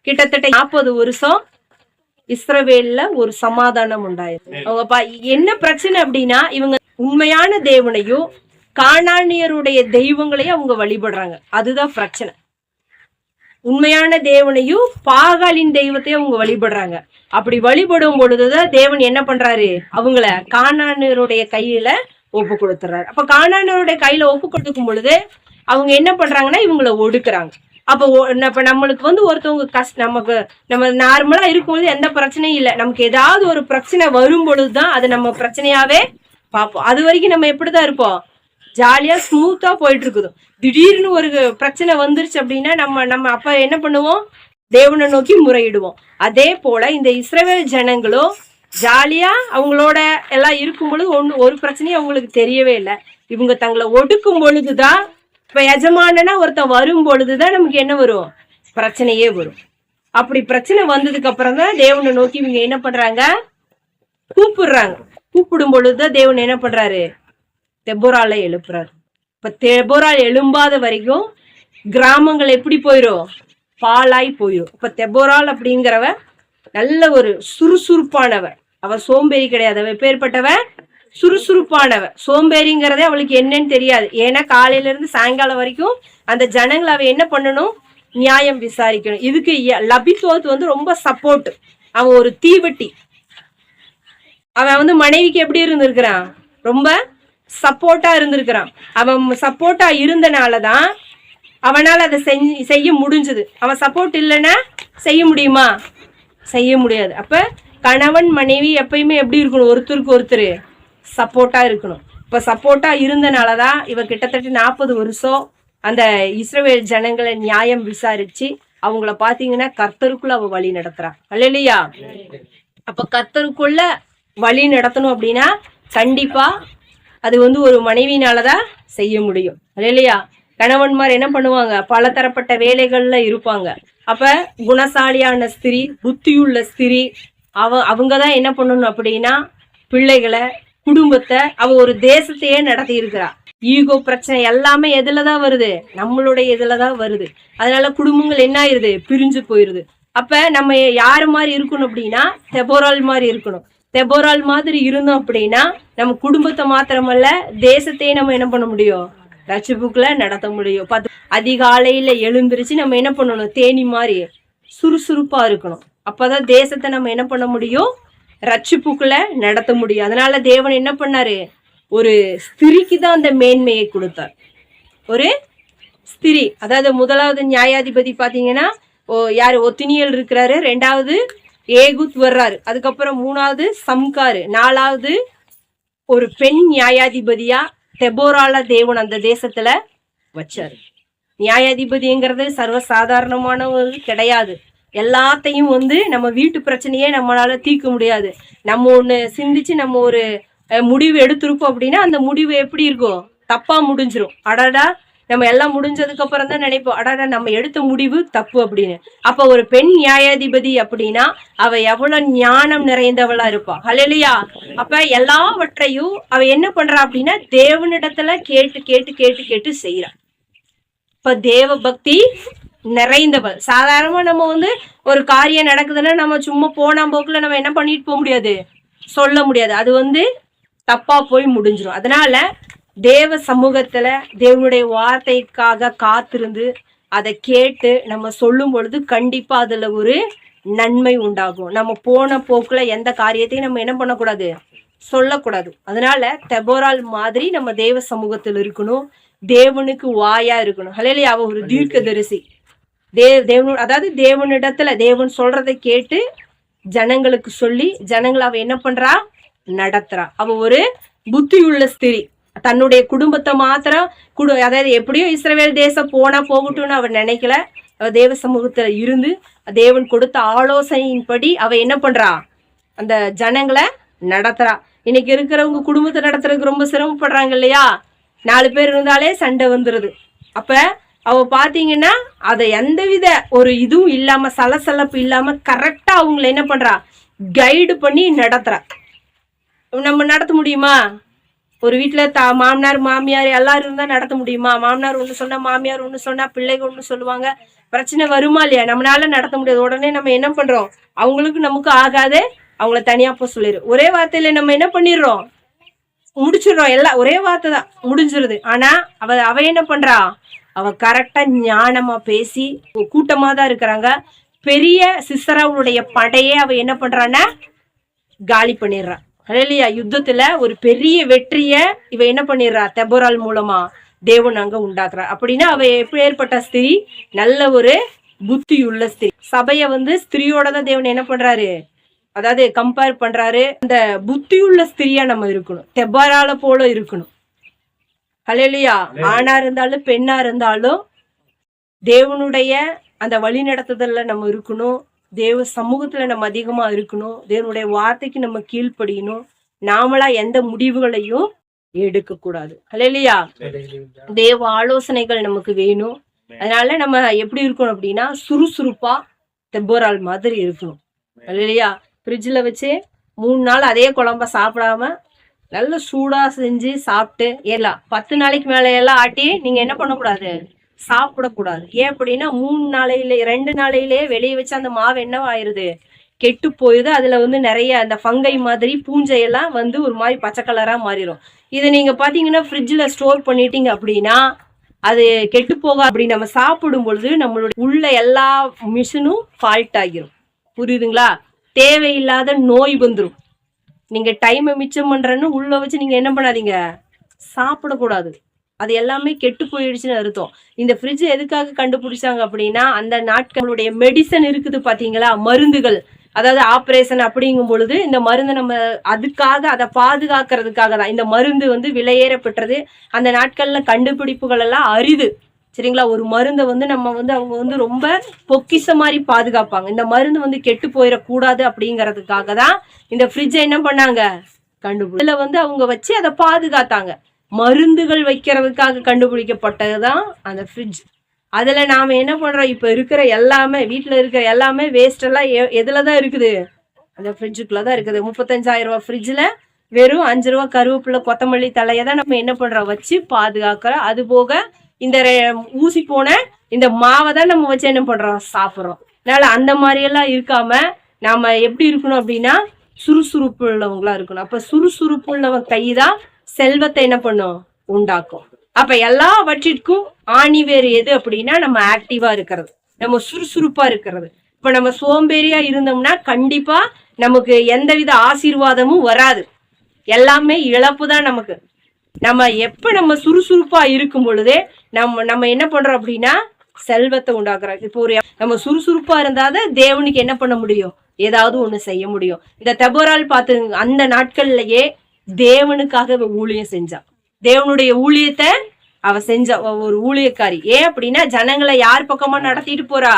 கிட்டத்தட்ட 40 வருஷம் இஸ்ரவேல்ல ஒரு சமாதானம் உண்டாயிருக்கு. அவங்க என்ன பிரச்சனை அப்படின்னா, இவங்க உண்மையான தேவனையும் கானானியருடைய தெய்வங்களையும் அவங்க வழிபடுறாங்க. அதுதான் பிரச்சனை. உண்மையான தேவனையும் பாகாலின் தெய்வத்தையும் அவங்க வழிபடுறாங்க. அப்படி வழிபடும் பொழுதுதான் தேவன் என்ன பண்றாரு, அவங்கள கானானியருடைய கையில ஒப்பு கொடுத்துறாரு. அப்ப கானானியருடைய கையில ஒப்பு கொடுக்கும் பொழுது அவங்க என்ன பண்றாங்கன்னா இவங்களை ஒடுக்குறாங்க. அப்ப நம்மளுக்கு ஒருத்தவங்க நம்ம நார்மலா இருக்கும்போது எந்த பிரச்சனையும் இல்லை. நமக்கு ஏதாவது ஒரு பிரச்சனை வரும் பொழுதுதான் அது நம்ம பிரச்சனையாவே பார்ப்போம். அது வரைக்கும் நம்ம எப்படிதான் இருப்போம், ஜாலியா ஸ்மூத்தா போயிட்டு இருக்குது. திடீர்னு ஒரு பிரச்சனை வந்துருச்சு அப்படின்னா நம்ம அப்ப என்ன பண்ணுவோம், தேவனை நோக்கி முறையிடுவோம். அதே போல இந்த இஸ்ரவேல் ஜனங்களும் ஜாலியா அவங்களோட எல்லாம் இருக்கும் பொழுது ஒரு பிரச்சனையும் அவங்களுக்கு தெரியவே இல்லை. இவங்க தங்களை ஒடுக்கும் பொழுதுதான், இப்ப எஜமானனா ஒருத்தன் வரும் பொழுதுதான் நமக்கு என்ன வரும், பிரச்சனையே வரும். அப்படி பிரச்சனை வந்ததுக்கு அப்புறம் தான் தேவனை நோக்கி இவங்க என்ன பண்றாங்க, கூப்பிடுறாங்க. கூப்பிடும் பொழுதுதான் தேவன் என்ன பண்றாரு, தெபோராளை எழுப்புறாரு. இப்ப தெபோராள் எழும்பாத வரைக்கும் கிராமங்கள் எப்படி போயிரும், பாலாய் போயிரும். இப்ப தெபோராள் அப்படிங்கிறவ நல்ல ஒரு சுறுசுறுப்பானவ. அவ சோம்பேறி கிடையாது. அவ எப்பேற்பட்டவ, சுறுசுறுப்பானவ. சோம்பேறிங்கிறதே அவளுக்கு என்னன்னு தெரியாது. ஏன்னா காலையில இருந்து சாயங்காலம் வரைக்கும் அந்த ஜனங்களை அவ என்ன பண்ணணும், நியாயம் விசாரிக்கணும். இதுக்கு லபித்தோத் ரொம்ப சப்போர்ட். அவன் ஒரு தீவெட்டி. அவன் மனைவிக்கு எப்படி இருந்திருக்கிறான், ரொம்ப சப்போர்ட்டா இருந்திருக்கிறான். அவன் சப்போர்ட்டா இருந்தனாலதான் அவனால அதை செய்ய முடிஞ்சது. அவன் சப்போர்ட் இல்லைன்னா செய்ய முடியுமா, செய்ய முடியாது. அப்ப கணவன் மனைவி எப்பயுமே எப்படி இருக்கணும், ஒருத்தருக்கு ஒருத்தர் சப்போர்ட்டா இருக்கணும். இப்ப சப்போர்ட்டா இருந்தனாலதான் இவ கிட்டத்தட்ட 40 வருஷம் அந்த இஸ்ரவேல் ஜனங்களை நியாயம் விசாரிச்சு அவங்கள பாத்தீங்கன்னா கர்த்தருக்குள்ள அவ வழி நடத்துறா. அல்லையா. அப்ப கர்த்தருக்குள்ள வழி நடத்தணும் அப்படின்னா கண்டிப்பா அது ஒரு மனைவினாலதான் செய்ய முடியும். இல்லையா. கணவன்மார் என்ன பண்ணுவாங்க, பல தரப்பட்ட வேலைகள்ல இருப்பாங்க. அப்ப குணசாலியான ஸ்திரீ, புத்தியுள்ள ஸ்திரீ அவங்கதான் என்ன பண்ணணும் அப்படின்னா பிள்ளைகளை, குடும்பத்தை, அவ ஒரு தேசத்தையே நடத்தி இருக்கிறா. ஈகோ பிரச்சனை எல்லாமே எதுலதான் வருது, நம்மளுடைய இதுலதான் வருது. அதனால குடும்பங்கள் என்ன ஆயிருது, பிரிஞ்சு போயிருது. அப்ப நம்ம யாரு மாதிரி இருக்கணும் அப்படின்னா தெபோராள் மாதிரி இருக்கணும். தெபோராள் மாதிரி இருந்தோம் அப்படின்னா நம்ம குடும்பத்தை மாத்திரமல்ல தேசத்தையே நம்ம என்ன பண்ண முடியும், ரட்சிப்புக்குள்ள நடத்த முடியும். அதிகாலையில எழுந்திருச்சு நம்ம என்ன பண்ணணும், தேனி மாதிரி சுறுசுறுப்பா இருக்கணும். அப்பதான் தேசத்தை நம்ம என்ன பண்ண முடியும், ரட்சிப்புக்குள்ள நடத்த முடியும். அதனால தேவன் என்ன பண்ணாரு, ஒரு ஸ்திரீக்கு தான் அந்த மேன்மையை கொடுத்தார். ஒரு ஸ்திரீ, அதாவது முதலாவது நியாயாதிபதி பாத்தீங்கன்னா யாரு, ஒத்தினியல் இருக்கிறாரு. 2வது ஏகுத் வர்றாரு. அதுக்கப்புறம் 3வது சம்காரு. 4வது ஒரு பெண் நியாயாதிபதியா தெபோராள தேவன் அந்த தேசத்துல வச்சாரு. நியாயாதிபதிங்கிறது சர்வசாதாரணமானவர் கிடையாது. எல்லாத்தையும் நம்ம வீட்டு பிரச்சனையே நம்மளால தீர்க்க முடியாது. நம்ம ஒண்ணு சிந்திச்சு நம்ம ஒரு முடிவு எடுத்திருக்கோம் அப்படின்னா அந்த முடிவு எப்படி இருக்கும், தப்பா முடிஞ்சிரும். அடடா நம்ம எல்லாம் முடிஞ்சதுக்கு அப்புறம் தான் நினைப்போம், அடாடா நம்ம எடுத்த முடிவு தப்பு அப்படின்னு. அப்ப ஒரு பெண் நியாயாதிபதி அப்படின்னா அவ எவ்வளவு ஞானம் நிறைந்தவளா இருப்பா. ஹல்லேலூயா. அப்ப எல்லாவற்றையும் அவ என்ன பண்றா அப்படின்னா தேவனிடத்துல கேட்டு கேட்டு கேட்டு கேட்டு செய்யறா. இப்ப தேவ பக்தி நிறைந்தவள். சாதாரணமா நம்ம வந்து ஒரு காரியம் நடக்குதுன்னா நம்ம சும்மா போனா போக்குல நம்ம என்ன பண்ணிட்டு போக முடியாது, சொல்ல முடியாது. அது வந்து தப்பா போய் முடிஞ்சிடும். அதனால தேவ சமூகத்துல தேவனுடைய வார்த்தைக்காக காத்திருந்து அதை கேட்டு நம்ம சொல்லும் பொழுது கண்டிப்பா அதுல ஒரு நன்மை உண்டாகும். நம்ம போன போக்குல எந்த காரியத்தையும் நம்ம என்ன பண்ணக்கூடாது, சொல்லக்கூடாது. அதனால தெபோரால் மாதிரி நம்ம தேவ சமூகத்தில் இருக்கணும், தேவனுக்கு வாயா இருக்கணும். ஹல்லேலூயா. அவ ஒரு தீர்க்கதரிசி. அதாவது தேவனிடத்துல தேவன் சொல்றதை கேட்டு ஜனங்களுக்கு சொல்லி ஜனங்களை அவ என்ன பண்றா, நடத்துறா. அவ ஒரு புத்தியுள்ள ஸ்திரீ. தன்னுடைய குடும்பத்தை மாத்திரம் அதாவது எப்படியோ இஸ்ரவேல் தேசம் போனா போகட்டும்னு அவர் நினைக்கல. அவ தேவ சமூகத்துல இருந்து தேவன் கொடுத்த ஆலோசனையின்படி அவ என்ன பண்றா, அந்த ஜனங்களை நடத்துறா. இன்னைக்கு இருக்கிறவங்க குடும்பத்தை நடத்துறதுக்கு ரொம்ப சிரமப்படுறாங்க இல்லையா? 4 பேர் இருந்தாலே சண்டை வந்துருது. அப்ப அவ பாத்தீங்கன்னா அதை எந்தவித ஒரு இதுவும் இல்லாம சலசலப்பு இல்லாம கரெக்டா அவங்களை என்ன பண்றா, கைடு பண்ணி நடத்துறா. நம்ம நடத்த முடியுமா? ஒரு வீட்டுல மாமனார் மாமியார் எல்லாரும் இருந்தா நடத்த முடியுமா? மாமனார் ஒண்ணு சொன்னா மாமியார் ஒண்ணு சொன்னா பிள்ளைங்க ஒண்ணு சொல்லுவாங்க, பிரச்சனை வருமா இல்லையா? நம்மளால நடத்த முடியாது. உடனே நம்ம என்ன பண்றோம், அவங்களுக்கு நமக்கு ஆகாதே அவங்கள தனியா போ சொல்லிடுறோம். ஒரே வார்த்தையில நம்ம என்ன பண்ணிடுறோம், முடிச்சிடுறோம். எல்லாம் ஒரே வார்த்தை தான் முடிஞ்சிருது. ஆனா அவ என்ன பண்றா, அவ கரெக்டா ஞானமா பேசி கூட்டமா தான் இருக்கிறாங்க. பெரிய சிசராவுடைய படையே அவ என்ன பண்றான்னா காலி பண்ணிடுறா. ஹல்லேலூயா. யுத்தத்துல ஒரு பெரிய வெற்றிய இவ என்ன பண்ணிடுறா, தெபோரால் மூலமா தேவன் அங்க உண்டாக்குறா. அப்படின்னா அவ எப்பேற்பட்ட ஸ்திரீ, நல்ல ஒரு புத்தியுள்ள ஸ்திரீ. சபைய வந்து ஸ்திரீயோட தான் தேவன் என்ன பண்றாரு, அதாவது கம்பேர் பண்றாரு. அந்த புத்தியுள்ள ஸ்திரியா நம்ம இருக்கணும், தெபோரால போல இருக்கணும். ஹல்லேலூயா. ஆணா இருந்தாலும் பெண்ணா இருந்தாலும் தேவனுடைய அந்த வழி நடத்துதல்ல நம்ம இருக்கணும். தேவ சமூகத்துல நம்ம அதிகமா இருக்கணும். தேவனுடைய வார்த்தைக்கு நம்ம கீழ்ப்படியணும். நாமளா எந்த முடிவுகளையும் எடுக்க கூடாது. ஹல்லேலூயா. தேவ ஆலோசனைகள் நமக்கு வேணும். அதனால நம்ம எப்படி இருக்கணும் அப்படின்னா சுறுசுறுப்பா தெபோரால் மாதிரி இருக்கணும். ஹல்லேலூயா. ஃப்ரிட்ஜில் வச்சு 3 நாள் அதே குழம்ப சாப்பிடாம நல்ல சூடா செஞ்சு சாப்பிட்டு எல்லாம் 10 நாளைக்கு மேல எல்லாம் ஆட்டி நீங்க என்ன பண்ணக்கூடாது, சாப்பிடக்கூடாது. ஏன் அப்படின்னா 3 நாளையிலே 2 நாளையிலே வெளியே வச்சு அந்த மாவு என்னவாயிருது, கெட்டு போயுது. அதுல வந்து நிறைய அந்த ஃபங்கை மாதிரி பூஞ்சையெல்லாம் வந்து ஒரு மாதிரி பச்சை கலரா மாறிடும். இதை நீங்க பாத்தீங்கன்னா ஃப்ரிட்ஜில் ஸ்டோர் பண்ணிட்டீங்க அப்படின்னா அது கெட்டு போக. அப்படி நம்ம சாப்பிடும் பொழுது நம்மளோட உள்ள எல்லா மிஷினும் ஃபால்ட் ஆகிரும். புரியுதுங்களா? தேவையில்லாத நோய் வந்துடும். நீங்க டைமை மிச்சம் பண்றன்னு உள்ள வச்சு நீங்க என்ன பண்ணாதீங்க, சாப்பிடக்கூடாது. அது எல்லாமே கெட்டு போயிடுச்சுன்னு அர்த்தம். இந்த ஃப்ரிட்ஜ் எதுக்காக கண்டுபிடிச்சாங்க அப்படின்னா அந்த நாட்களுடைய மெடிசன் இருக்குது பாத்தீங்களா, மருந்துகள், அதாவது ஆப்ரேஷன் அப்படிங்கும் பொழுது இந்த மருந்து நம்ம அதுக்காக அதை பாதுகாக்கிறதுக்காக தான். இந்த மருந்து வந்து விலையேற பெற்றது. அந்த நாட்கள்ல கண்டுபிடிப்புகள் எல்லாம் அரிது. சரிங்களா? ஒரு மருந்தை வந்து நம்ம வந்து அவங்க வந்து ரொம்ப பொக்கிஷ மாதிரி பாதுகாப்பாங்க. இந்த மருந்து வந்து கெட்டு போயிடக்கூடாது அப்படிங்கிறதுக்காக தான் இந்த ஃப்ரிட்ஜை என்ன பண்ணாங்க, கண்டுபிடிச்சதுல வந்து அவங்க வச்சு அதை பாதுகாத்தாங்க. மருந்துகள் வைக்கிறதுக்காக கண்டுபிடிக்கப்பட்டதுதான் அந்த ஃப்ரிட்ஜ். அதுல நாம என்ன பண்றோம், இப்ப இருக்கிற எல்லாமே வீட்டுல இருக்கிற எல்லாமே வேஸ்ட் எல்லாம் எதுலதான் இருக்குது, அந்த ஃப்ரிட்ஜுக்குள்ளதான் இருக்குது. 35,000 ரூபாய் ஃப்ரிட்ஜ்ல வெறும் 5 ரூபாய் கருவேப்பிலை கொத்தமல்லி தலையை தான் நம்ம என்ன பண்றோம் வச்சு பாதுகாக்கிறோம். அது போக இந்த ஊசி போன இந்த மாவை தான் நம்ம வச்சு என்ன பண்றோம், சாப்பிட்றோம். அதனால அந்த மாதிரி எல்லாம் இருக்காம நாம எப்படி இருக்கணும் அப்படின்னா சுறுசுறுப்பு உள்ளவங்களா இருக்கணும். அப்ப சுறுசுறுப்பு உள்ளவன் கைதான் செல்வத்தை என்ன பண்ணும், உண்டாக்கும். அப்ப எல்லாவற்றிற்கும் ஆணிவேறு எது அப்படின்னா நம்ம ஆக்டிவா இருக்கிறது, நம்ம சுறுசுறுப்பா இருக்கிறது. இப்ப நம்ம சோம்பேறியா இருந்தோம்னா கண்டிப்பா நமக்கு எந்தவித ஆசீர்வாதமும் வராது, எல்லாமே இழப்பு தான் நமக்கு. நம்ம எப்ப நம்ம சுறுசுறுப்பா இருக்கும் பொழுதே நம்ம என்ன பண்றோம் அப்படின்னா செல்வத்தை உண்டாக்குறோம். இப்போ ஒரு நம்ம சுறுசுறுப்பா இருந்தாதான் தேவனுக்கு என்ன பண்ண முடியும், ஏதாவது ஒண்ணு செய்ய முடியும். இந்த தெபோரால் பார்த்து அந்த நாட்கள்லயே தேவனுக்காக ஊழியம் செஞ்சா, தேவனுடைய ஊழியத்தை அவ செஞ்ச ஒரு ஊழியக்காரி. ஏன் அப்படின்னா ஜனங்களை யார் பக்கமா நடத்திட்டு போறா,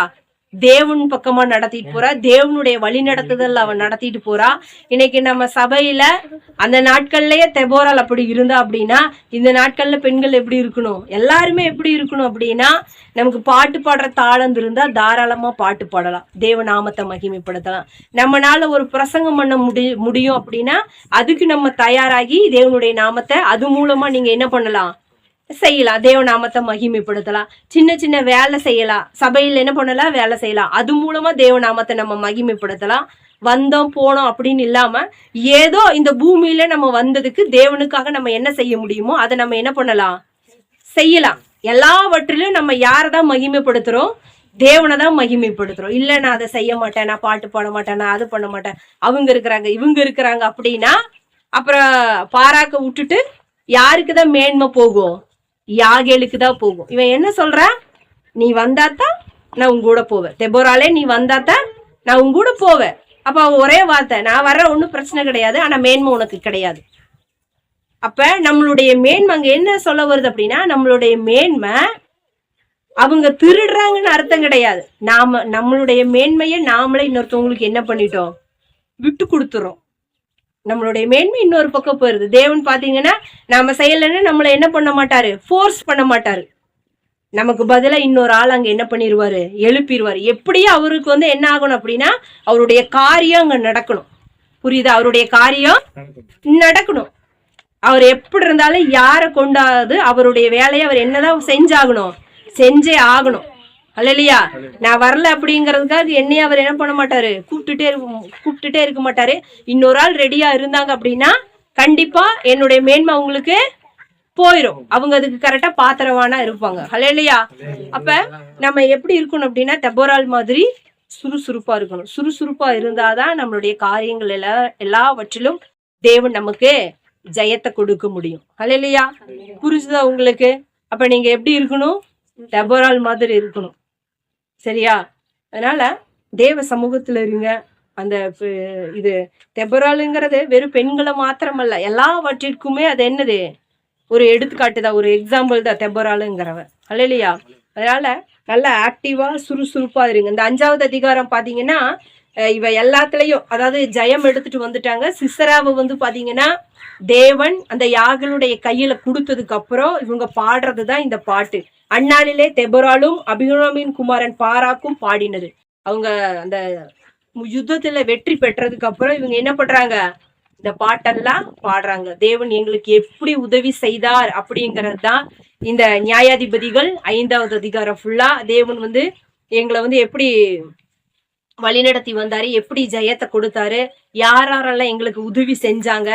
தேவன் பக்கமா நடத்திட்டு போறா, தேவனுடைய வழி நடத்துதல் அவன் நடத்திட்டு போறா. இன்னைக்கு நம்ம சபையில அந்த நாட்கள்லயே தெபோரால் அப்படி இருந்தா அப்படின்னா இந்த நாட்கள்ல பெண்கள் எப்படி இருக்கணும், எல்லாருமே எப்படி இருக்கணும் அப்படின்னா, நமக்கு பாட்டு பாடுற தாளந்து இருந்தா தாராளமா பாட்டு பாடலாம், தேவ நாமத்தை மகிமைப்படுத்தலாம். நம்மனால ஒரு பிரசங்கம் பண்ண முடியும் அப்படின்னா அதுக்கு நம்ம தயாராகி தேவனுடைய நாமத்தை அது மூலமா நீங்க என்ன பண்ணலாம், செய்யலாம், தேவ நாமத்தை மகிமைப்படுத்தலாம். சின்ன சின்ன வேலை செய்யலாம், சபையில் என்ன பண்ணலாம், வேலை செய்யலாம், அது மூலமா தேவ நாமத்தை நம்ம மகிமைப்படுத்தலாம். வந்தோம் போனோம் அப்படின்னு இல்லாம ஏதோ இந்த பூமியில நம்ம வந்ததுக்கு தேவனுக்காக நம்ம என்ன செய்ய முடியுமோ அதை நம்ம என்ன பண்ணலாம், செய்யலாம். எல்லாவற்றிலும் நம்ம யாரதான் மகிமைப்படுத்துறோம், தேவனை தான் மகிமைப்படுத்துறோம். இல்ல நான் அதை செய்ய மாட்டேன், நான் பாட்டு பாட மாட்டேன், நான் அது பண்ண மாட்டேன், அவங்க இருக்கிறாங்க இவங்க இருக்கிறாங்க அப்படின்னா அப்புறம் பாராக்க விட்டுட்டு யாருக்குதான் மேன்மை போகும், யாகேலுக்கு தான் போகும். இவன் என்ன சொல்றான், நீ வந்தாத்தான் நான் உங்க கூட போவேன், தெபோராலே நீ வந்தாத்தான் நான் உங்க கூட போவேன். அப்ப அவன் ஒரே வார்த்தை, நான் வர்ற ஒன்றும் பிரச்சனை கிடையாது, ஆனா மேன்மை உனக்கு கிடையாது. அப்ப நம்மளுடைய மேன்மை அங்க என்ன சொல்ல வருது அப்படின்னா, நம்மளுடைய மேன்மை அவங்க திருடுறாங்கன்னு அர்த்தம் கிடையாது. நம்மளுடைய மேன்மையை நாமளே இன்னொருத்தவங்களுக்கு என்ன பண்ணிட்டோம், விட்டு கொடுத்துறோம். நம்மளுடைய மேன்மை இன்னொரு பக்கம் போயிருது. தேவன் பாத்தீங்கன்னா நாம செய்யலைன்னு நம்மளை என்ன பண்ண மாட்டாரு, ஃபோர்ஸ் பண்ண மாட்டாரு. நமக்கு பதிலா இன்னொரு ஆள் அங்க என்ன பண்ணிடுவாரு, எழுப்பிடுவாரு. எப்படியும் அவருக்கு என்ன ஆகணும் அப்படின்னா அவருடைய காரியம் அங்க நடக்கணும். புரியுதா, அவருடைய காரியம் நடக்கணும். அவர் எப்படி இருந்தாலும் யாரை கொண்டாது அவருடைய வேலையை அவர் என்னதான் செஞ்சாகணும், செஞ்சே ஆகணும். அல்லையா, நான் வரல அப்படிங்கறதுக்காக என்னைய அவர் என்ன பண்ண மாட்டாரு, கூப்பிட்டுட்டே இருக்க மாட்டாரு. இன்னொரு ஆள் ரெடியா இருந்தாங்க அப்படின்னா கண்டிப்பா என்னுடைய மேன்மை அவங்களுக்கு போயிடும். அவங்க அதுக்கு கரெக்டா பாத்திரவானா இருப்பாங்க. அல்லையா, அப்ப நம்ம எப்படி இருக்கணும் அப்படின்னா தெபோரால் மாதிரி சுறுசுறுப்பா இருக்கணும். சுறுசுறுப்பா இருந்தாதான் நம்மளுடைய காரியங்கள் எல்லாவற்றிலும் தேவன் நமக்கு ஜெயத்தை கொடுக்க முடியும். அல்லையா, புரிஞ்சுதா உங்களுக்கு? அப்ப நீங்க எப்படி இருக்கணும், தெபோரால் மாதிரி இருக்கணும். சரியா? அதனால தேவ சமூகத்துல இருங்க. அந்த இது தெபோராலுங்கிறது வெறும் பெண்களை மாத்திரமல்ல, எல்லாவற்றிற்குமே அது என்னது, ஒரு எடுத்துக்காட்டுதான், ஒரு எக்ஸாம்பிள் தான் தெபோராலுங்கிறவ. அல்லையா, அதனால நல்லா ஆக்டிவா சுறுசுறுப்பா இருங்க. இந்த 5வது அதிகாரம் பாத்தீங்கன்னா இவ எல்லாத்துலயும் அதாவது ஜெயம் எடுத்துட்டு வந்துட்டாங்க. சிசராவை பாத்தீங்கன்னா தேவன் அந்த யாகளுடைய கையில கொடுத்ததுக்கு அப்புறம் இவங்க பாடுறதுதான் இந்த பாட்டு. அந்நாளிலே தெபோராலும் அபினோமின் குமாரன் பாராக்கும் பாடினது. அவங்க அந்த யுத்தத்துல வெற்றி பெற்றதுக்கு அப்புறம் இவங்க என்ன பண்றாங்க, இந்த பாட்டெல்லாம் பாடுறாங்க. தேவன் எங்களுக்கு எப்படி உதவி செய்தார் அப்படிங்கிறது தான் இந்த நியாயாதிபதிகள் 5வது அதிகாரம் ஃபுல்லா. தேவன் எங்களை எப்படி வழிநடத்தி வந்தாரு, எப்படி ஜெயத்தை கொடுத்தாரு, யாரெல்லாம் எங்களுக்கு உதவி செஞ்சாங்க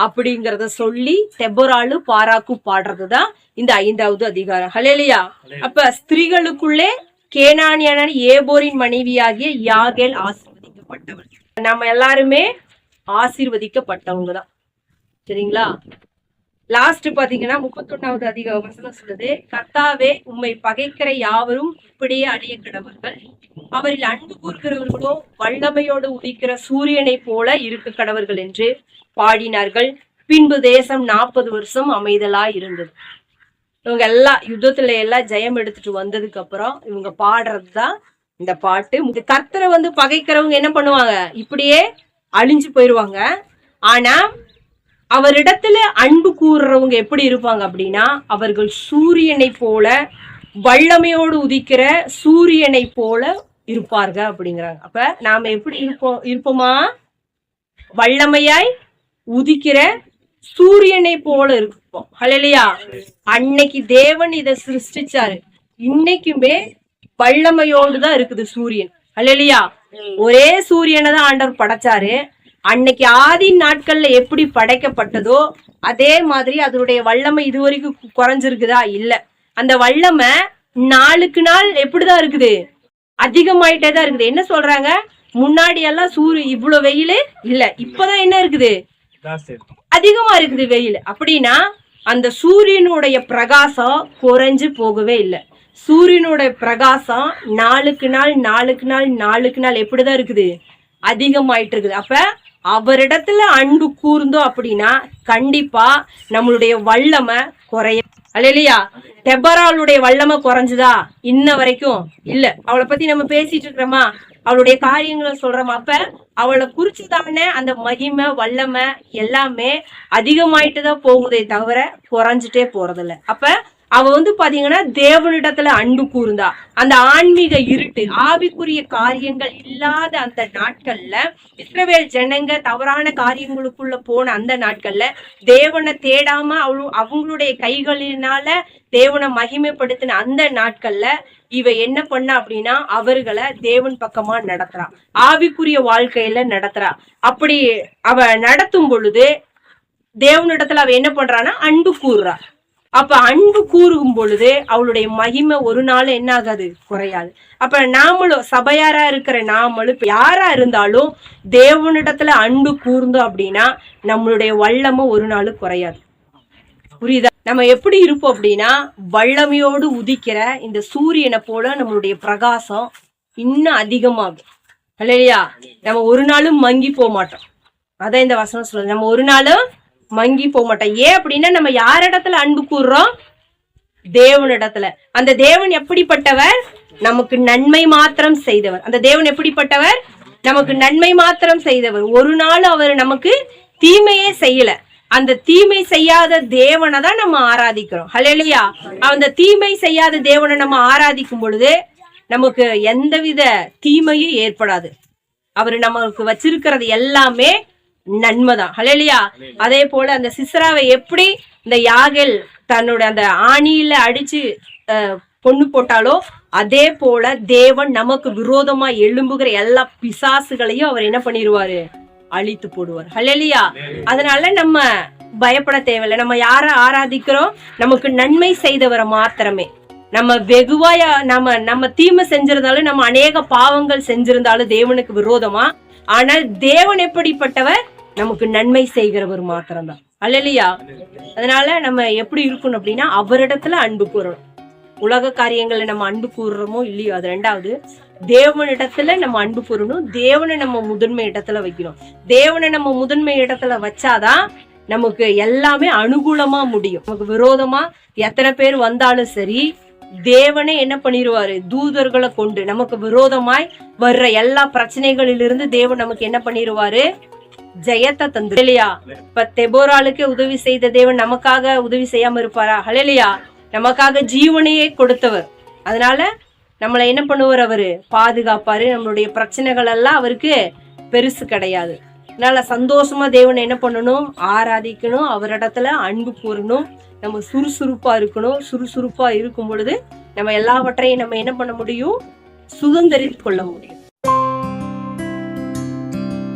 அப்படிங்கறத சொல்லி தெபோராலு பாராக்கு பாடுறதுதான் இந்த 5வது அதிகாரம். ஹல்லேலூயா. அப்ப ஸ்திரீகளுக்குள்ளே கேனானியான ஏபோரின் மனைவியாகிய யாகேல் ஆசீர்வதிக்கப்பட்டவள். நம்ம எல்லாருமே ஆசீர்வதிக்கப்பட்டவங்க தான். சரிங்களா? லாஸ்ட் பாத்தீங்கன்னா 31வது அதிகாரம் சொல்லுது, கர்த்தாவே உம்மை பகைக்கிற யாவரும் இப்படியே அடைய கடவர்கள், அவரில் அன்பு கூறுகிறவர்களோ வல்லமையோடு உதிக்கிற சூரியனை போல இருக்க கடவர்கள் என்று பாடினார்கள். பின்பு தேசம் 40 வருஷம் அமைதலா இருந்தது. இவங்க எல்லாம் யுத்தத்துல எல்லாம் ஜெயம் எடுத்துட்டு வந்ததுக்கு அப்புறம் இவங்க பாடுறதுதான் இந்த பாட்டு. கர்த்தரை பகைக்கிறவங்க என்ன பண்ணுவாங்க, இப்படியே அழிஞ்சு போயிருவாங்க. ஆனா அவரிடத்துல அன்பு கூறுறவங்க எப்படி இருப்பாங்க அப்படின்னா, அவர்கள் சூரியனை போல வல்லமையோடு உதிக்கிற சூரியனை போல இருப்பாங்க அப்படிங்கிறாங்க. அப்ப நாம எப்படி இருப்போமா, வல்லமையாய் உதிக்கிற சூரியனை போல இருப்போம். ஹல்லேலூயா. அன்னைக்கு தேவன் இதை சிருஷ்டிச்சாரு, இன்னைக்குமே வல்லமையோடு தான் இருக்குது சூரியன். ஹல்லேலூயா. ஒரே சூரியனை தான் ஆண்டவர் படைச்சாரு. அன்னைக்கு ஆதி நாட்கள்ல எப்படி படைக்கப்பட்டதோ அதே மாதிரி அதனுடைய வல்லமை இதுவரைக்கும் குறைஞ்சிருக்குதா? இல்ல. அந்த வல்லமை நாளுக்கு நாள் எப்படிதான் இருக்குது, அதிகமாயிட்டே தான் இருக்குது. என்ன சொல்றாங்க, முன்னாடி எல்லாம் இவ்வளவு வெயில் இல்ல, இப்பதான் என்ன இருக்குது, அதிகமா இருக்குது வெயில். அப்படின்னா அந்த சூரியனுடைய பிரகாசம் குறைஞ்சு போகவே இல்லை. சூரியனுடைய பிரகாசம் நாளுக்கு நாள் நாளுக்கு நாள் நாளுக்கு நாள் எப்படிதான் இருக்குது, அதிகமாயிட்டு இருக்குது. அப்ப அவரிடத்துல அன்பு கூர்ந்தோம் அப்படின்னா கண்டிப்பா நம்மளுடைய வல்லமை குறைய அல்லேலூயா. தெபொராளுடைய வல்லமை குறைஞ்சுதா? இன்ன வரைக்கும் இல்ல. அவளை பத்தி நம்ம பேசிட்டு இருக்கிறோமா? அவளுடைய காரியங்களை சொல்றோமா? அப்ப அவளை குறிச்சுதானே அந்த மகிமை வல்லமை எல்லாமே அதிகமாயிட்டுதான் போகுதே தவிர குறைஞ்சிட்டே போறதில்ல. அப்ப அவ பாத்தீங்கன்னா தேவனிடத்துல அன்பு கூர்ந்தா. அந்த ஆன்மீக இருட்டு ஆவிக்குரிய காரியங்கள் இல்லாத அந்த நாட்கள்ல இஸ்ரவேல் ஜனங்க தவறான காரியங்களுக்குள்ள போன அந்த நாட்கள்ல தேவனை தேடாம அவங்களுடைய கைகளினால தேவனை மகிமைப்படுத்தின அந்த நாட்கள்ல இவ என்ன பண்ண அப்படின்னா அவர்களை தேவன் பக்கமா நடத்துறா, ஆவிக்குரிய வாழ்க்கையில நடத்துறா. அப்படி அவ நடத்தும் பொழுது தேவனிடத்துல அவ என்ன பண்றான்னா அன்பு கூறுறா. அப்ப அன்பு கூறும் பொழுது அவளுடைய மகிமை ஒரு நாள் என்ன ஆகாது? குறையாது. அப்ப நாமளும் சபையாரா இருக்கிற நாமளும் இப்ப யாரா இருந்தாலும் தேவனிடத்துல அன்பு கூர்ந்தோம் அப்படின்னா நம்மளுடைய வல்லமை ஒரு நாள் குறையாது. புரியுதா? நம்ம எப்படி இருப்போம் அப்படின்னா வல்லமையோடு உதிக்கிற இந்த சூரியனை போல நம்மளுடைய பிரகாசம் இன்னும் அதிகமாகும். இல்லையா? நம்ம ஒரு நாளும் மங்கி போக மாட்டோம். அதான் இந்த வசனம் சொல்லுது, நம்ம ஒரு நாளும் மங்கி போக மாட்டோம். ஏன் அப்படின்னா நம்ம யாரிடத்துல அன்பு கூறுறோம்? தேவனிடத்துல. அந்த தேவன் எப்படிப்பட்டவர்? நமக்கு நன்மை மாத்திரம் செய்தவர். அந்த தேவன் எப்படிப்பட்டவர்? நமக்கு நன்மை மாத்திரம் செய்தவர். ஒரு நாள் அவர் நமக்கு தீமையே செய்யல. அந்த தீமை செய்யாத தேவனை தான் நம்ம ஆராதிக்கிறோம். ஹல்லேலூயா. அந்த தீமை செய்யாத தேவனை நம்ம ஆராதிக்கும் பொழுது நமக்கு எந்தவித தீமையும் ஏற்படாது. அவர் நமக்கு வச்சிருக்கிறது எல்லாமே நன்மைதான். ஹல்லேலூயா. அதே போல அந்த சிஸ்ராவை எப்படி இந்த யாகேல் தன்னோட அந்த ஆணியில அடிச்சு பொண்ணு போட்டாலோ அதே போல தேவன் நமக்கு விரோதமா எழும்புகிற எல்லா பிசாசுகளையும் அவர் என்ன பண்ணிடுவாரு? அழித்து போடுவார். ஹல்லேலூயா. அதனால நம்ம பயப்பட தேவையில்லை. நம்ம யார ஆராதிக்கிறோம்? நமக்கு நன்மை செய்தவரை மாத்திரமே. நம்ம வெகுவாயா நம்ம தீமை செஞ்சிருந்தாலும் நம்ம அநேக பாவங்கள் செஞ்சிருந்தாலும் தேவனுக்கு விரோதமா, ஆனால் தேவன் எப்படிப்பட்டவர்? நமக்கு நன்மை செய்கிறவர் மாத்திரம்தான். அல்லேலூயா. அதனால நம்ம எப்படி இருக்கணும் அப்படின்னா அவரிடத்துல அன்பு கூறணும். உலக காரியங்களை நம்ம அன்பு கூறுறோமோ இல்லையோ அது ரெண்டாவது. தேவனிடத்துல நம்ம அன்பு கூறணும். தேவனை நம்ம முதன்மை இடத்துல வைக்கணும். தேவனை நம்ம முதன்மை இடத்துல வச்சாதான் நமக்கு எல்லாமே அனுகூலமா முடியும். நமக்கு விரோதமா எத்தனை பேர் வந்தாலும் சரி தேவனே என்ன பண்ணிடுவாரு? தூதர்களை கொண்டு நமக்கு விரோதமாய் வர்ற எல்லா பிரச்சனைகளிலிருந்து தேவன் நமக்கு என்ன பண்ணிடுவாரு? ஜெயத்தை தந்து. இல்லையா? இப்ப தெபொராளுக்கு உதவி செய்த தேவன் நமக்காக உதவி செய்யாம இருப்பாரா? ஹல்லேலூயா. நமக்காக ஜீவனையே கொடுத்தவர். அதனால நம்மளை என்ன பண்ணுவார்? அவரு பாதுகாப்பாரு. நம்மளுடைய பிரச்சனைகள் எல்லாம் அவருக்கு பெருசு கிடையாது. அதனால சந்தோஷமா தேவனை என்ன பண்ணணும்? ஆராதிக்கணும். அவரிடத்துல அன்பு கூறணும். நம்ம சுறுசுறுப்பா இருக்கணும். சுறுசுறுப்பா இருக்கும் பொழுது நம்ம எல்லாவற்றையும் நம்ம என்ன பண்ண முடியும்? சுதந்திரித்து கொள்ள முடியும்.